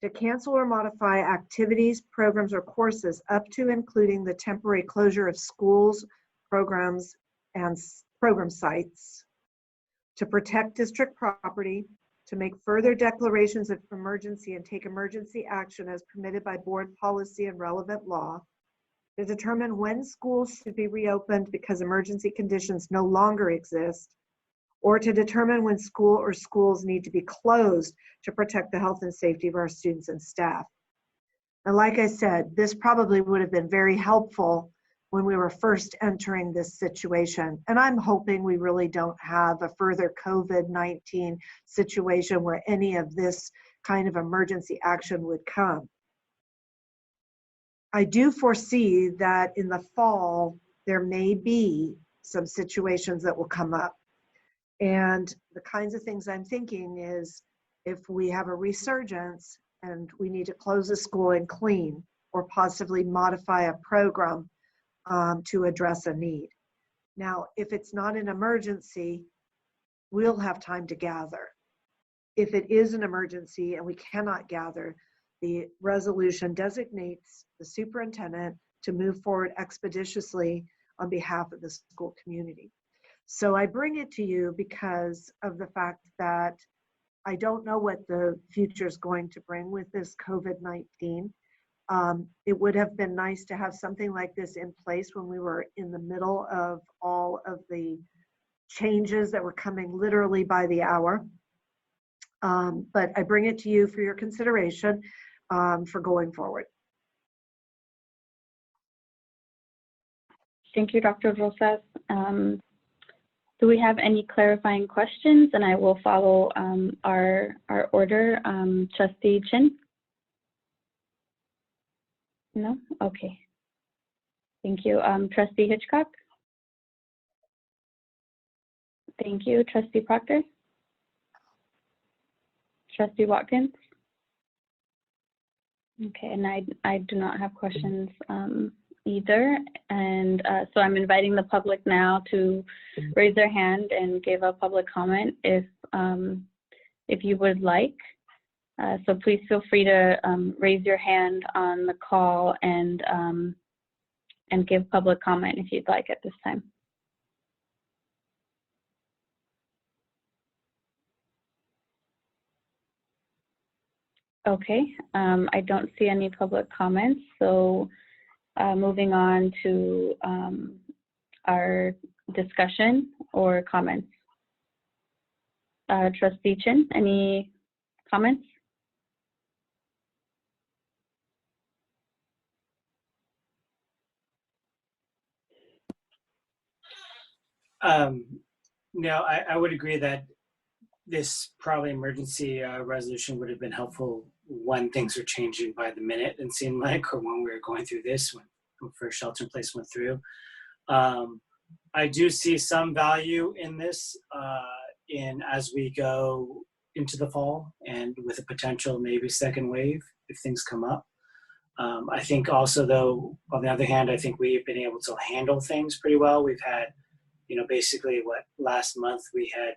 to cancel or modify activities, programs, or courses up to including the temporary closure of schools, programs, and program sites, to protect district property, to make further declarations of emergency and take emergency action as permitted by board policy and relevant law, to determine when schools should be reopened because emergency conditions no longer exist, or to determine when school or schools need to be closed to protect the health and safety of our students and staff. And like I said, this probably would have been very helpful when we were first entering this situation. And I'm hoping we really don't have a further COVID-19 situation where any of this kind of emergency action would come. I do foresee that in the fall, there may be some situations that will come up. And the kinds of things I'm thinking is if we have a resurgence and we need to close a school and clean, or possibly modify a program to address a need. Now, if it's not an emergency, we'll have time to gather. If it is an emergency and we cannot gather, the resolution designates the superintendent to move forward expeditiously on behalf of the school community. So I bring it to you because of the fact that I don't know what the future is going to bring with this COVID-19. It would have been nice to have something like this in place when we were in the middle of all of the changes that were coming literally by the hour. But I bring it to you for your consideration for going forward. Thank you, Dr. Rosas. Do we have any clarifying questions? And I will follow our order. Trustee Chin? No? Okay. Thank you. Trustee Hitchcock? Thank you. Trustee Proctor? Trustee Watkins? Okay, and I do not have questions either. And so I'm inviting the public now to raise their hand and give a public comment if you would like. So please feel free to raise your hand on the call and give public comment if you'd like at this time. Okay, I don't see any public comments, so moving on to our discussion or comments. Trustee Chin, any comments? No, I would agree that this probably emergency resolution would have been helpful when things are changing by the minute, and seemed like, or when we were going through this, when first shelter in place went through. I do see some value in this as we go into the fall and with a potential maybe second wave if things come up. I think also though, on the other hand, I think we've been able to handle things pretty well. We've had, basically last month we had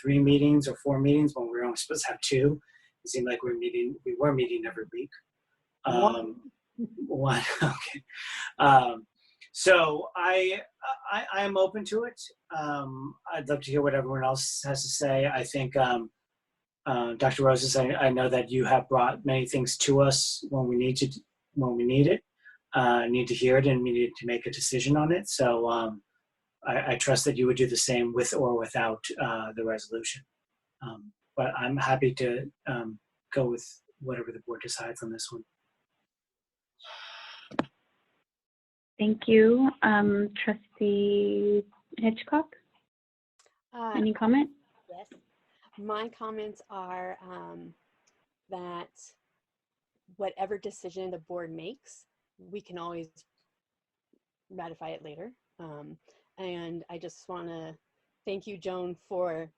3 meetings or 4 meetings when we were only supposed to have 2. It seemed like we were meeting every week. One, okay. So I am open to it. I'd love to hear what everyone else has to say. I think Dr. Roses, I know that you have brought many things to us when we need it, need to hear it, and we need to make a decision on it. So I trust that you would do the same with or without the resolution. But I'm happy to go with whatever the board decides on this one. Thank you. Trustee Hitchcock, any comment? Yes. My comments are that whatever decision the board makes, we can always ratify it later. And I just want to thank you, Joan, for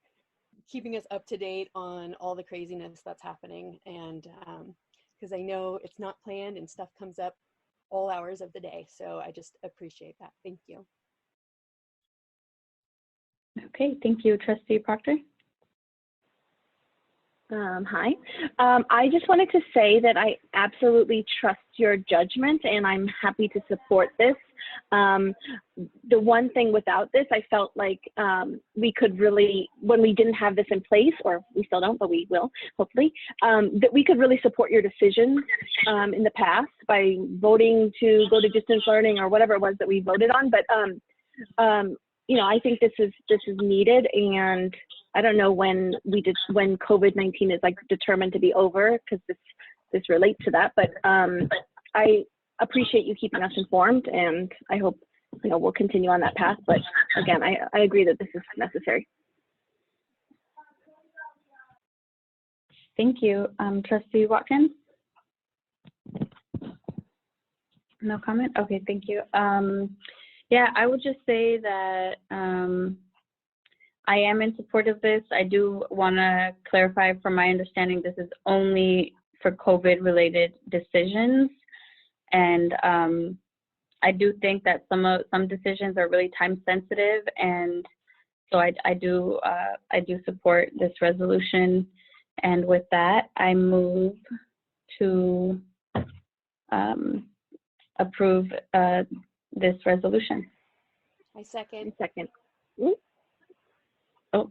keeping us up to date on all the craziness that's happening. And because I know it's not planned and stuff comes up all hours of the day. So I just appreciate that. Thank you. Okay, thank you. Trustee Proctor? Hi. I just wanted to say that I absolutely trust your judgment and I'm happy to support this. The one thing without this, I felt like we could really, when we didn't have this in place, or we still don't, but we will, hopefully, that we could really support your decisions in the past by voting to go to distance learning or whatever it was that we voted on. But, I think this is needed, and I don't know when COVID-19 is determined to be over, because this relates to that, but I appreciate you keeping us informed, and I hope we'll continue on that path. But again, I agree that this is necessary. Thank you. Trustee Watkins? No comment? Okay, thank you. Yeah, I would just say that I am in support of this. I do want to clarify, from my understanding, this is only for COVID-related decisions. And I do think that some decisions are really time sensitive, and so I do support this resolution. And with that, I move to approve this resolution. I second. Oh.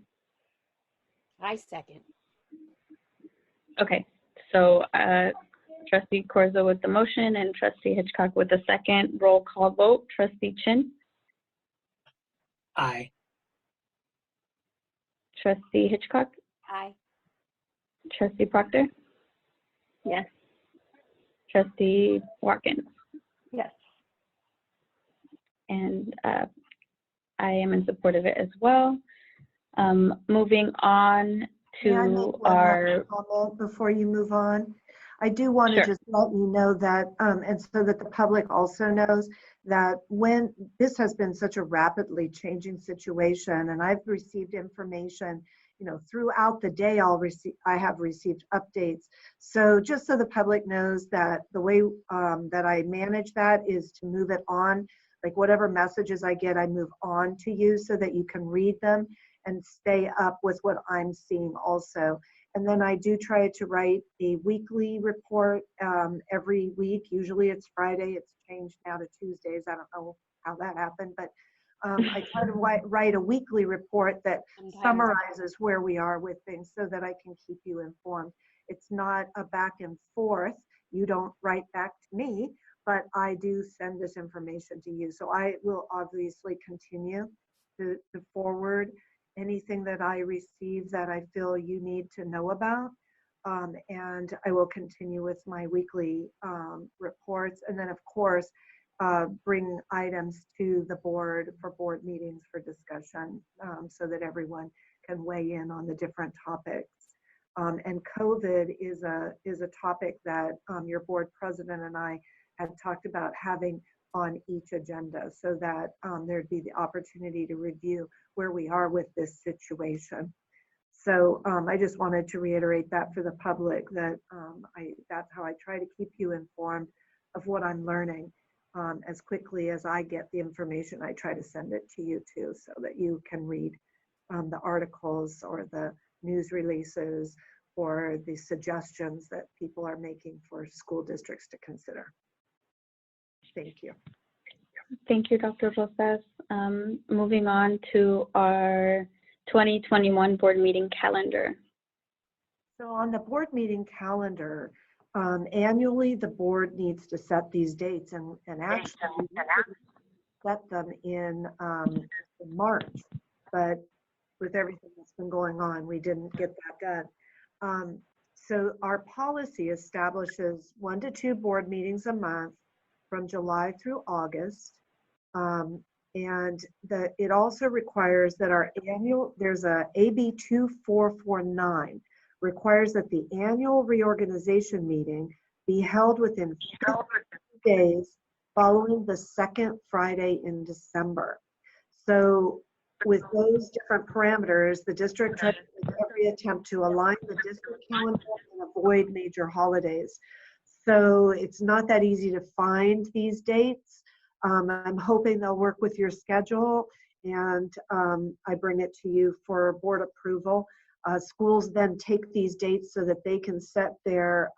I second. Okay, so Trustee Corzo with the motion and Trustee Hitchcock with the second. Roll call vote. Trustee Chin? Aye. Trustee Hitchcock? Aye. Trustee Proctor? Yes. Trustee Watkins? Yes. And I am in support of it as well. Moving on to our comment before you move on. I do want to just let you know that, and so that the public also knows that when this has been such a rapidly changing situation, and I've received information, throughout the day, I have received updates. So just so the public knows that the way that I manage that is to move it on, like whatever messages I get, I move on to you so that you can read them and stay up with what I'm seeing also. And then I do try to write a weekly report every week. Usually it's Friday. It's changed now to Tuesdays. I don't know how that happened, but I try to write a weekly report that summarizes where we are with things so that I can keep you informed. It's not a back and forth. You don't write back to me, but I do send this information to you. So I will obviously continue to forward anything that I receive that I feel you need to know about. And I will continue with my weekly reports. And then of course, bring items to the board for board meetings for discussion so that everyone can weigh in on the different topics. And COVID is a topic that your board president and I had talked about having on each agenda so that there'd be the opportunity to review where we are with this situation. So I just wanted to reiterate that for the public, that that's how I try to keep you informed of what I'm learning. As quickly as I get the information, I try to send it to you too, so that you can read the articles or the news releases or the suggestions that people are making for school districts to consider. Thank you. Thank you, Dr. Rosas. Moving on to our 2021 board meeting calendar. So on the board meeting calendar, annually the board needs to set these dates, and actually set them in March, but with everything that's been going on, we didn't get that done. So our policy establishes 1 to 2 board meetings a month from July through August. And it also requires that there's a AB 2449, requires that the annual reorganization meeting be held within 50 days following the second Friday in December. So with those different parameters, the district tries to make every attempt to align the district calendar and avoid major holidays. So it's not that easy to find these dates. I'm hoping they'll work with your schedule, and I bring it to you for board approval. Schools then take these dates so that they can set their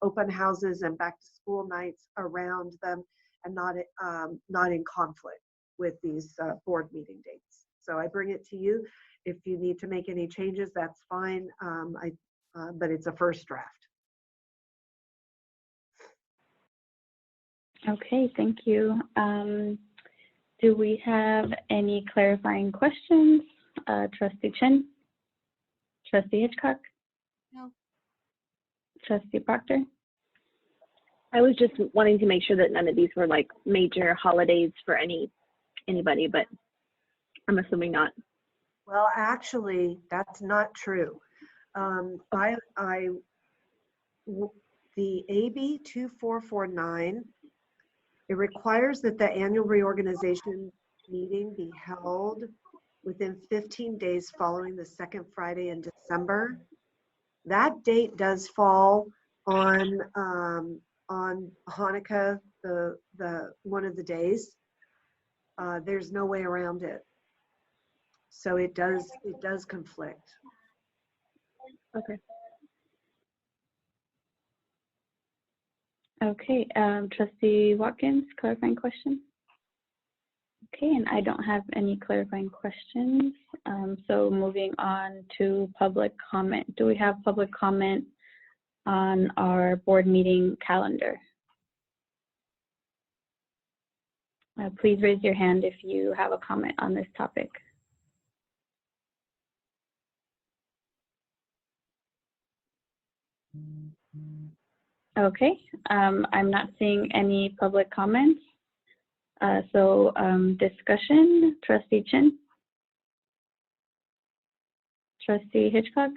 open houses and back to school nights around them and not in conflict with these board meeting dates. So I bring it to you. If you need to make any changes, that's fine, but it's a first draft. Okay, thank you. Do we have any clarifying questions? Trustee Chen? Trustee Hitchcock? No. Trustee Proctor? I was just wanting to make sure that none of these were like major holidays for anybody, but I'm assuming not. Well, actually, that's not true. The AB 2449, it requires that the annual reorganization meeting be held within 15 days following the second Friday in December. That date does fall on Hanukkah, the one of the days. There's no way around it. So it does conflict. Okay. Okay, Trustee Watkins, clarifying question? Okay, and I don't have any clarifying questions. So moving on to public comment. Do we have public comment on our board meeting calendar? Please raise your hand if you have a comment on this topic. Okay, I'm not seeing any public comments. So discussion, Trustee Chen? Trustee Hitchcock?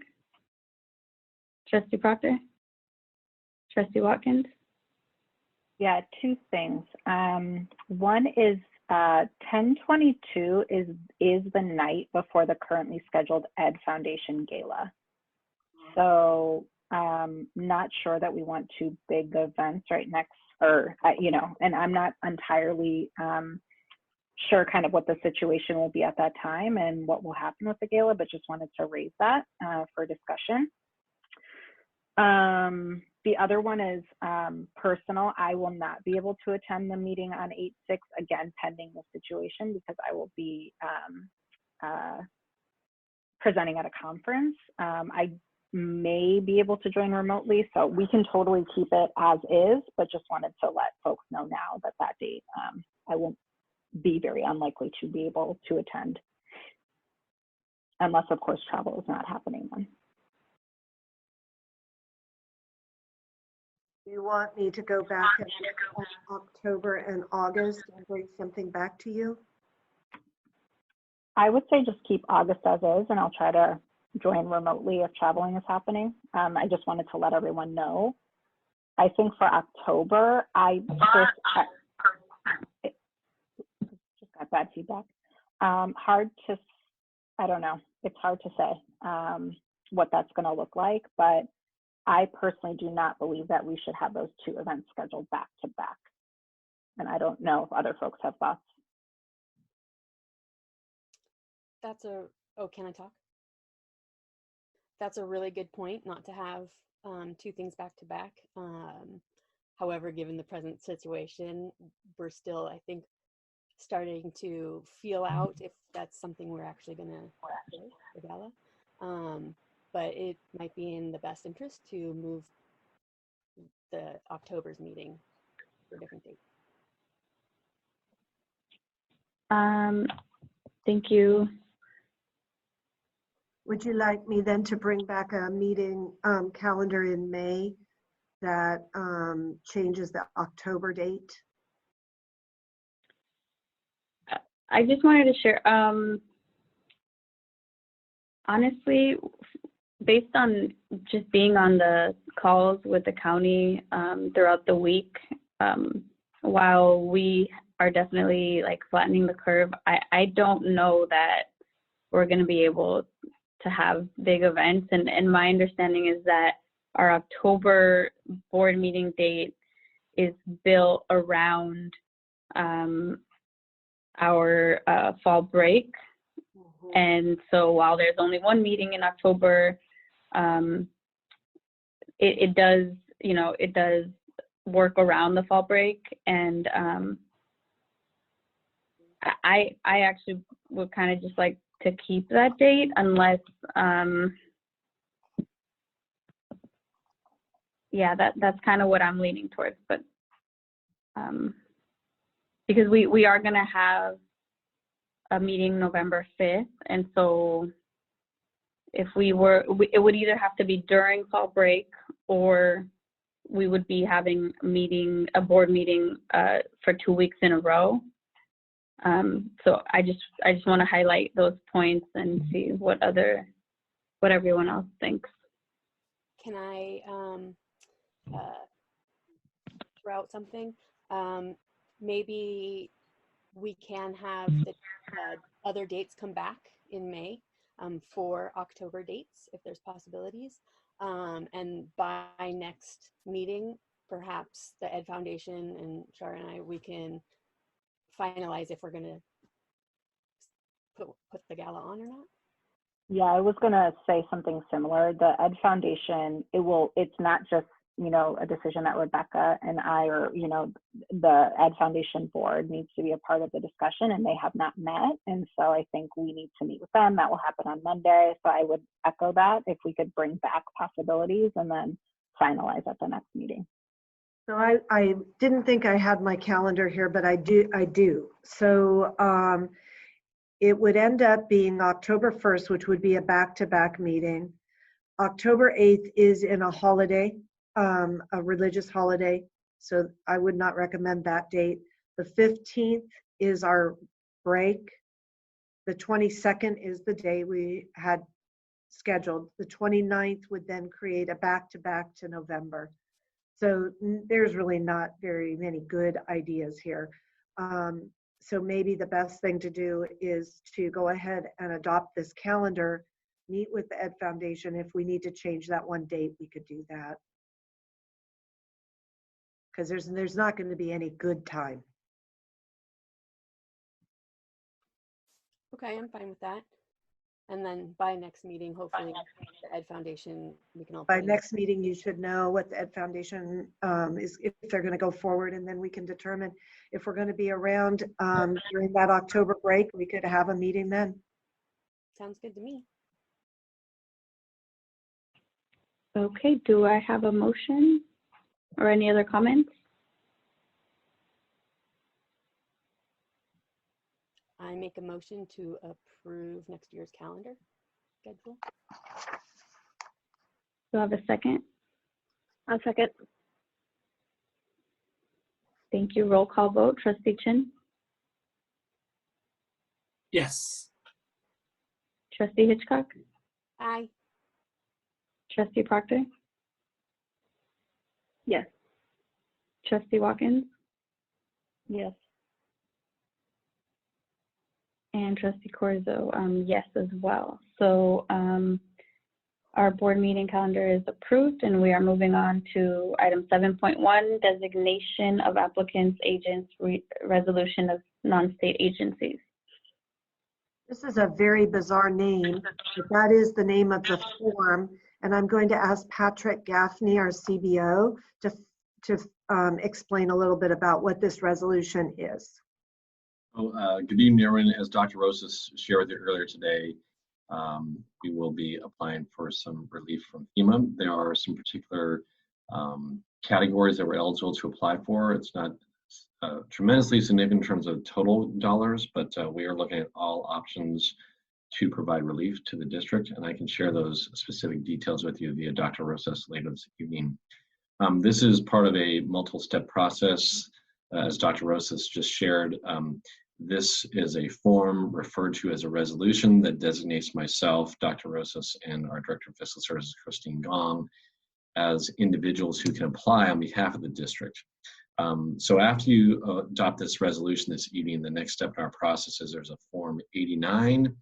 Trustee Proctor? Trustee Watkins? Yeah, 2 things. One is 10/22 is the night before the currently scheduled Ed Foundation Gala. So not sure that we want two big events right next, or you know, and I'm not entirely sure kind of what the situation will be at that time and what will happen with the gala, but just wanted to raise that for discussion. The other one is personal. I will not be able to attend the meeting on 8/6, again, pending the situation, because I will be presenting at a conference. I may be able to join remotely, so we can totally keep it as is, but just wanted to let folks know now that that date, I will be very unlikely to be able to attend, unless, of course, travel is not happening then. Do you want me to go back and look at October and August and bring something back to you? I would say just keep August as is, and I'll try to join remotely if traveling is happening. I just wanted to let everyone know. I think for October, just got bad feedback. Hard to, I don't know. It's hard to say what that's going to look like, but I personally do not believe that we should have those two events scheduled back to back. And I don't know if other folks have thoughts. Oh, can I talk? That's a really good point, not to have two things back to back. However, given the present situation, we're still, I think, starting to feel out if that's something we're actually going to do for gala. But it might be in the best interest to move the October's meeting to a different date. Thank you. Would you like me then to bring back a meeting calendar in May that changes the October date? I just wanted to share, honestly, based on just being on the calls with the county throughout the week, while we are definitely like flattening the curve, I don't know that we're going to be able to have big events. And my understanding is that our October board meeting date is built around our fall break. And so while there's only one meeting in October, it does, you know, it does work around the fall break. And I actually would kind of just like to keep that date unless, yeah, that's kind of what I'm leaning towards, but because we are going to have a meeting November 5th. And so if we were, it would either have to be during fall break, or we would be having a board meeting for 2 weeks in a row. So I just want to highlight those points and see what everyone else thinks. Can I throw out something? Maybe we can have the other dates come back in May for October dates, if there's possibilities. And by next meeting, perhaps the Ed Foundation and Shara and I, we can finalize if we're going to put the gala on or not. Yeah, I was going to say something similar. The Ed Foundation, it's not just, you know, a decision that Rebecca and I, or, you know, the Ed Foundation board needs to be a part of the discussion, and they have not met. And so I think we need to meet with them. That will happen on Monday. So I would echo that if we could bring back possibilities and then finalize at the next meeting. So I didn't think I had my calendar here, but I do. So it would end up being October 1st, which would be a back-to-back meeting. October 8th is in a holiday, a religious holiday, so I would not recommend that date. The 15th is our break. The 22nd is the day we had scheduled. The 29th would then create a back-to-back to November. So there's really not very many good ideas here. So maybe the best thing to do is to go ahead and adopt this calendar, meet with the Ed Foundation. If we need to change that one date, we could do that. Because there's not going to be any good time. Okay, I'm fine with that. And then by next meeting, hopefully the Ed Foundation, we can all. By next meeting, you should know what the Ed Foundation is, if they're going to go forward, and then we can determine if we're going to be around during that October break. We could have a meeting then. Sounds good to me. Okay, do I have a motion or any other comments? I make a motion to approve next year's calendar schedule. Do I have a second? I'll second. Thank you. Roll call vote. Trustee Chin? Yes. Trustee Hitchcock? Aye. Trustee Proctor? Yes. Trustee Watkins? Yes. And Trustee Corzo, yes as well. So our board meeting calendar is approved, and we are moving on to item 7.1, designation of applicants, agents, resolution of non-state agencies. This is a very bizarre name, but that is the name of the form. And I'm going to ask Patrick Gaffney, our CBO, to explain a little bit about what this resolution is. Good evening, everyone. As Dr. Rosas shared with you earlier today, we will be applying for some relief from FEMA. There are some particular categories that we're eligible to apply for. It's not tremendously significant in terms of total dollars, but we are looking at all options to provide relief to the district, and I can share those specific details with you via Dr. Rosas later this evening. This is part of a multiple-step process. As Dr. Rosas just shared, this is a form referred to as a resolution that designates myself, Dr. Rosas, and our Director of Fiscal Services, Christine Gong, as individuals who can apply on behalf of the district. So after you adopt this resolution this evening, the next step in our process is there's a Form 89,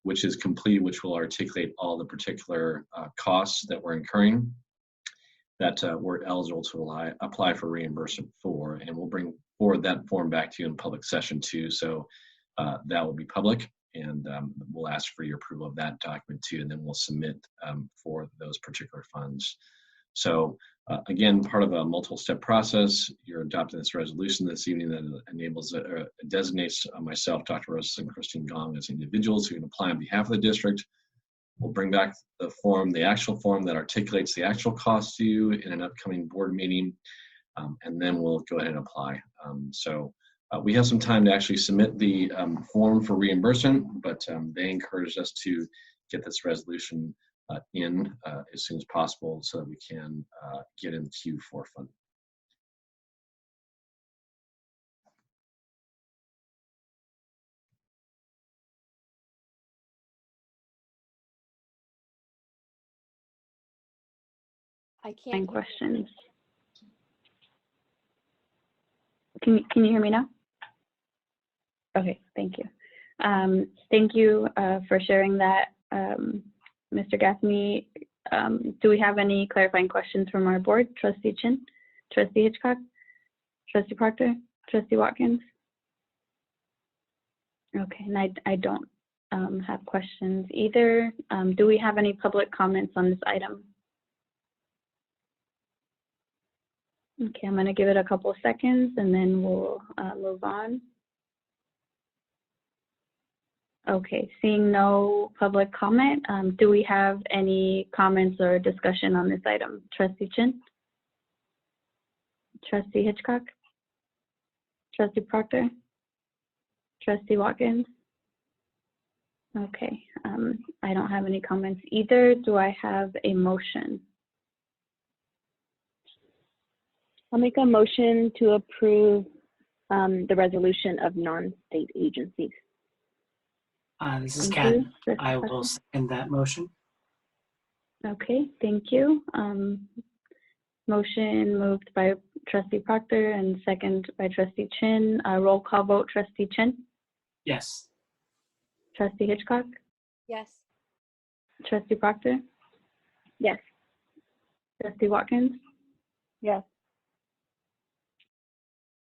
which is complete, which will articulate all the particular costs that we're incurring that we're eligible to apply for reimbursement for, and we'll bring forward that form back to you in public session too. So that will be public, and we'll ask for your approval of that document too, and then we'll submit for those particular funds. So again, part of a multiple-step process, you're adopting this resolution this evening that enables, designates myself, Dr. Rosas, and Christine Gong as individuals who can apply on behalf of the district. We'll bring back the form, the actual form that articulates the actual cost to you in an upcoming board meeting, and then we'll go ahead and apply. So we have some time to actually submit the form for reimbursement, but they encouraged us to get this resolution in as soon as possible so that we can get in the queue for funding. I can't. Questions. Can you hear me now? Okay, thank you. Thank you for sharing that, Mr. Gaffney. Do we have any clarifying questions from our board? Trustee Chin, Trustee Hitchcock, Trustee Proctor, Trustee Watkins? Okay, and I don't have questions either. Do we have any public comments on this item? Okay, I'm going to give it a couple of seconds and then we'll move on. Okay, seeing no public comment, do we have any comments or discussion on this item? Trustee Chin? Trustee Hitchcock? Trustee Proctor? Trustee Watkins? Okay, I don't have any comments either. Do I have a motion? I'll make a motion to approve the resolution of non-state agencies. This is Ken. I will second that motion. Okay, thank you. Motion moved by Trustee Proctor and second by Trustee Chin. Roll call vote, Trustee Chin, Yes. Trustee Hitchcock, Yes. Trustee Proctor, Yes. Trustee Watkins, Yes.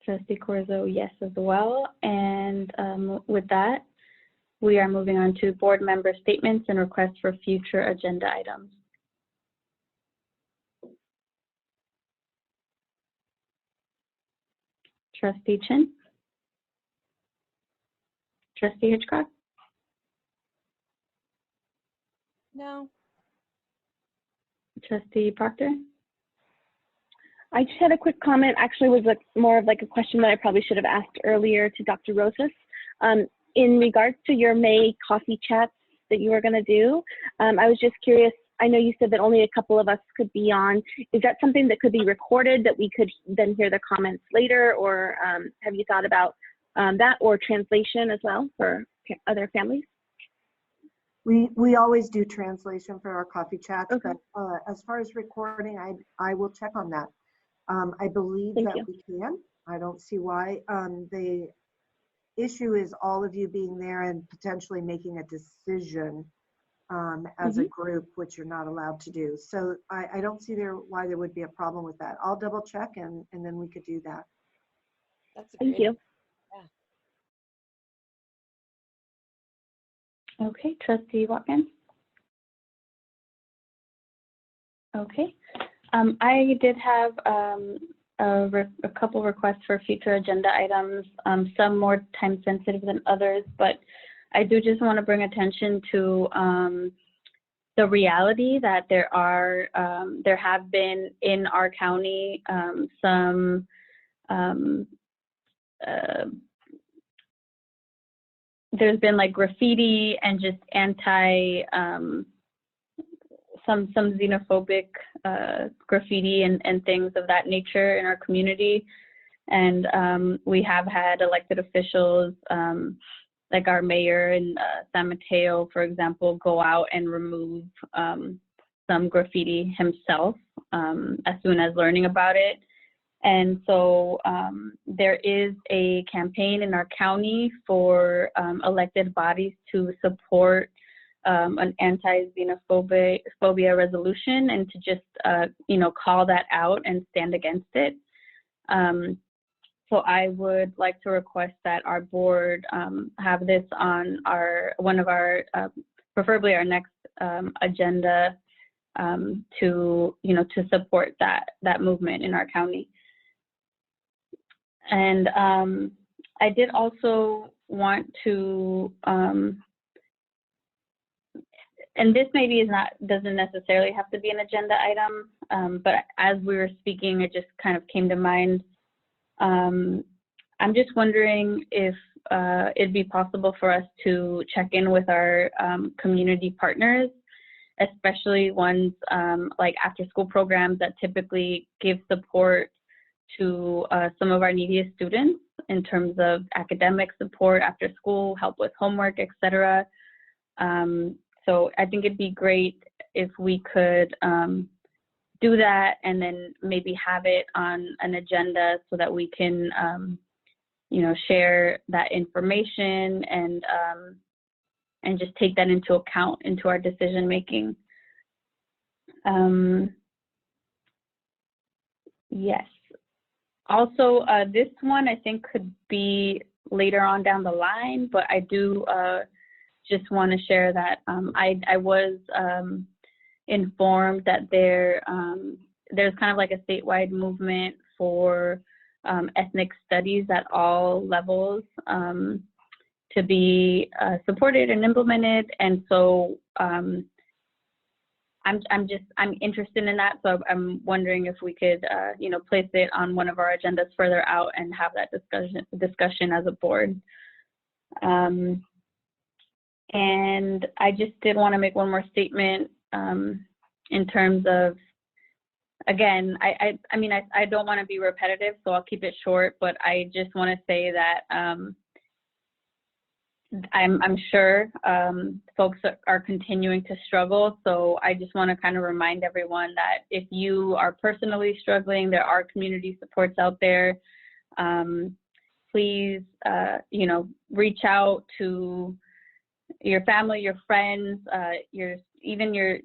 Trustee Corzo, yes as well. And with that, we are moving on to board member statements and requests for future agenda items. Trustee Chin, Trustee Hitchcock, No. Trustee Proctor. I just had a quick comment. Actually, was more of like a question that I probably should have asked earlier to Dr. Rosas. In regards to your May coffee chats that you were going to do, I was just curious. I know you said that only a couple of us could be on. Is that something that could be recorded that we could then hear the comments later, or have you thought about that, or translation as well for other families? We always do translation for our coffee chats, Okay. but as far as recording, I will check on that. I believe Thank that you. we can. I don't see why. The issue is all of you being there and potentially making a decision as a group, which you're not allowed to do. So I don't see why there would be a problem with that. I'll double check and then we could do that. That's a Thank great you. Okay, Trustee Watkins. Okay. I did have a couple requests for future agenda items, some more time sensitive than others, but I do just want to bring attention to the reality that there have been in our county some there's been like graffiti and just some xenophobic graffiti and things of that nature in our community. And we have had elected officials, like our mayor in San Mateo, for example, go out and remove some graffiti himself as soon as learning about it. And so there is a campaign in our county for elected bodies to support an anti-xenophobia resolution and to just, call that out and stand against it. So I would like to request that our board have this on one of our, preferably our next agenda to support that movement in our county. And I did also want to, and this maybe doesn't necessarily have to be an agenda item, but as we were speaking, it just kind of came to mind. I'm just wondering if it'd be possible for us to check in with our community partners, especially ones like after school programs that typically give support to some of our neediest students in terms of academic support after school, help with homework, etc. So I think it'd be great if we could do that and then maybe have it on an agenda so that we can, share that information and just take that into account into our decision making. Yes. Also, this one I think could be later on down the line, but I do just want to share that I was informed that there's kind of like a statewide movement for ethnic studies at all levels to be supported and implemented, and so I'm interested in that. So I'm wondering if we could place it on one of our agendas further out and have that discussion as a board. And I just did want to make one more statement in terms of, again, I don't want to be repetitive, so I'll keep it short, but I just want to say that I'm sure folks are continuing to struggle. So I just want to kind of remind everyone that if you are personally struggling, there are community supports out there. Please, you know, reach out to your family, your friends, even your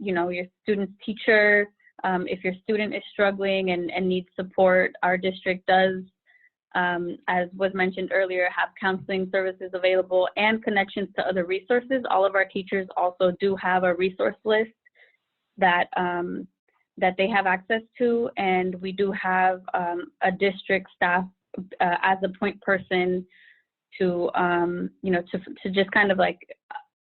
student's teacher. If your student is struggling and needs support, our district does, as was mentioned earlier, have counseling services available and connections to other resources. All of our teachers also do have a resource list that they have access to, and we do have a district staff as a point person to to just kind of like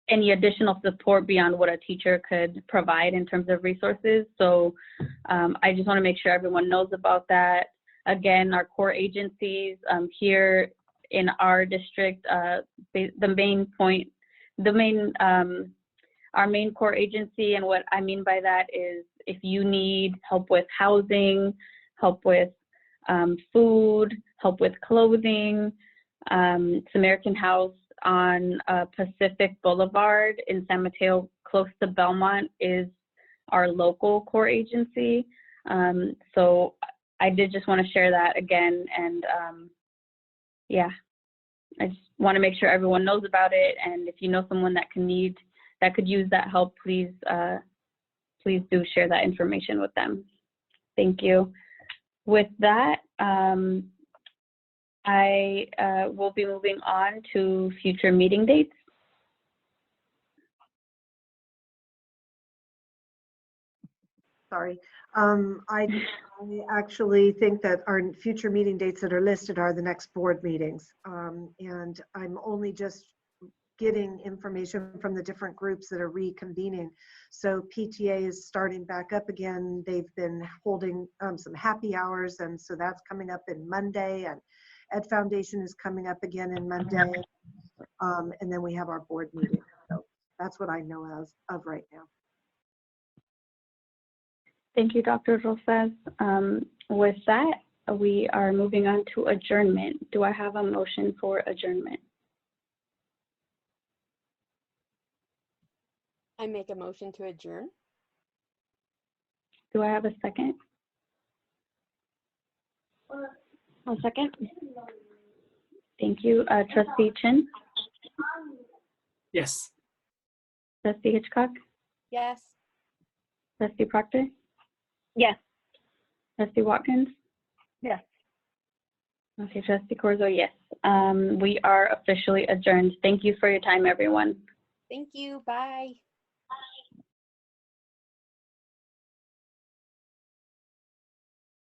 any additional support beyond what a teacher could provide in terms of resources. So I just want to make sure everyone knows about that. Again, our core agencies here in our district, our main core agency, and what I mean by that is if you need help with housing, help with food, help with clothing, Samaritan House on Pacific Boulevard in San Mateo, close to Belmont, is our local core agency. So I did just want to share that again, and yeah, I just want to make sure everyone knows about it. And if you know someone that could use that help, please do share that information with them. Thank you. With that, I will be moving on to future meeting dates. Sorry. I actually think that our future meeting dates that are listed are the next board meetings. And I'm only just getting information from the different groups that are reconvening. So PTA is starting back up again. They've been holding some happy hours, and so that's coming up in Monday, and Ed Foundation is coming up again in Monday. And then we have our board meeting. So that's what I know of right now. Thank you, Dr. Rosas. With that, we are moving on to adjournment. Do I have a motion for adjournment? I make a motion to adjourn. Do I have a second? I'll second. Thank you. Trustee Chin? Yes. Trustee Hitchcock? Yes. Trustee Proctor? Yes. Trustee Watkins? Yes. Okay, Trustee Corzo, yes. We are officially adjourned. Thank you for your time, everyone. Thank you. Bye.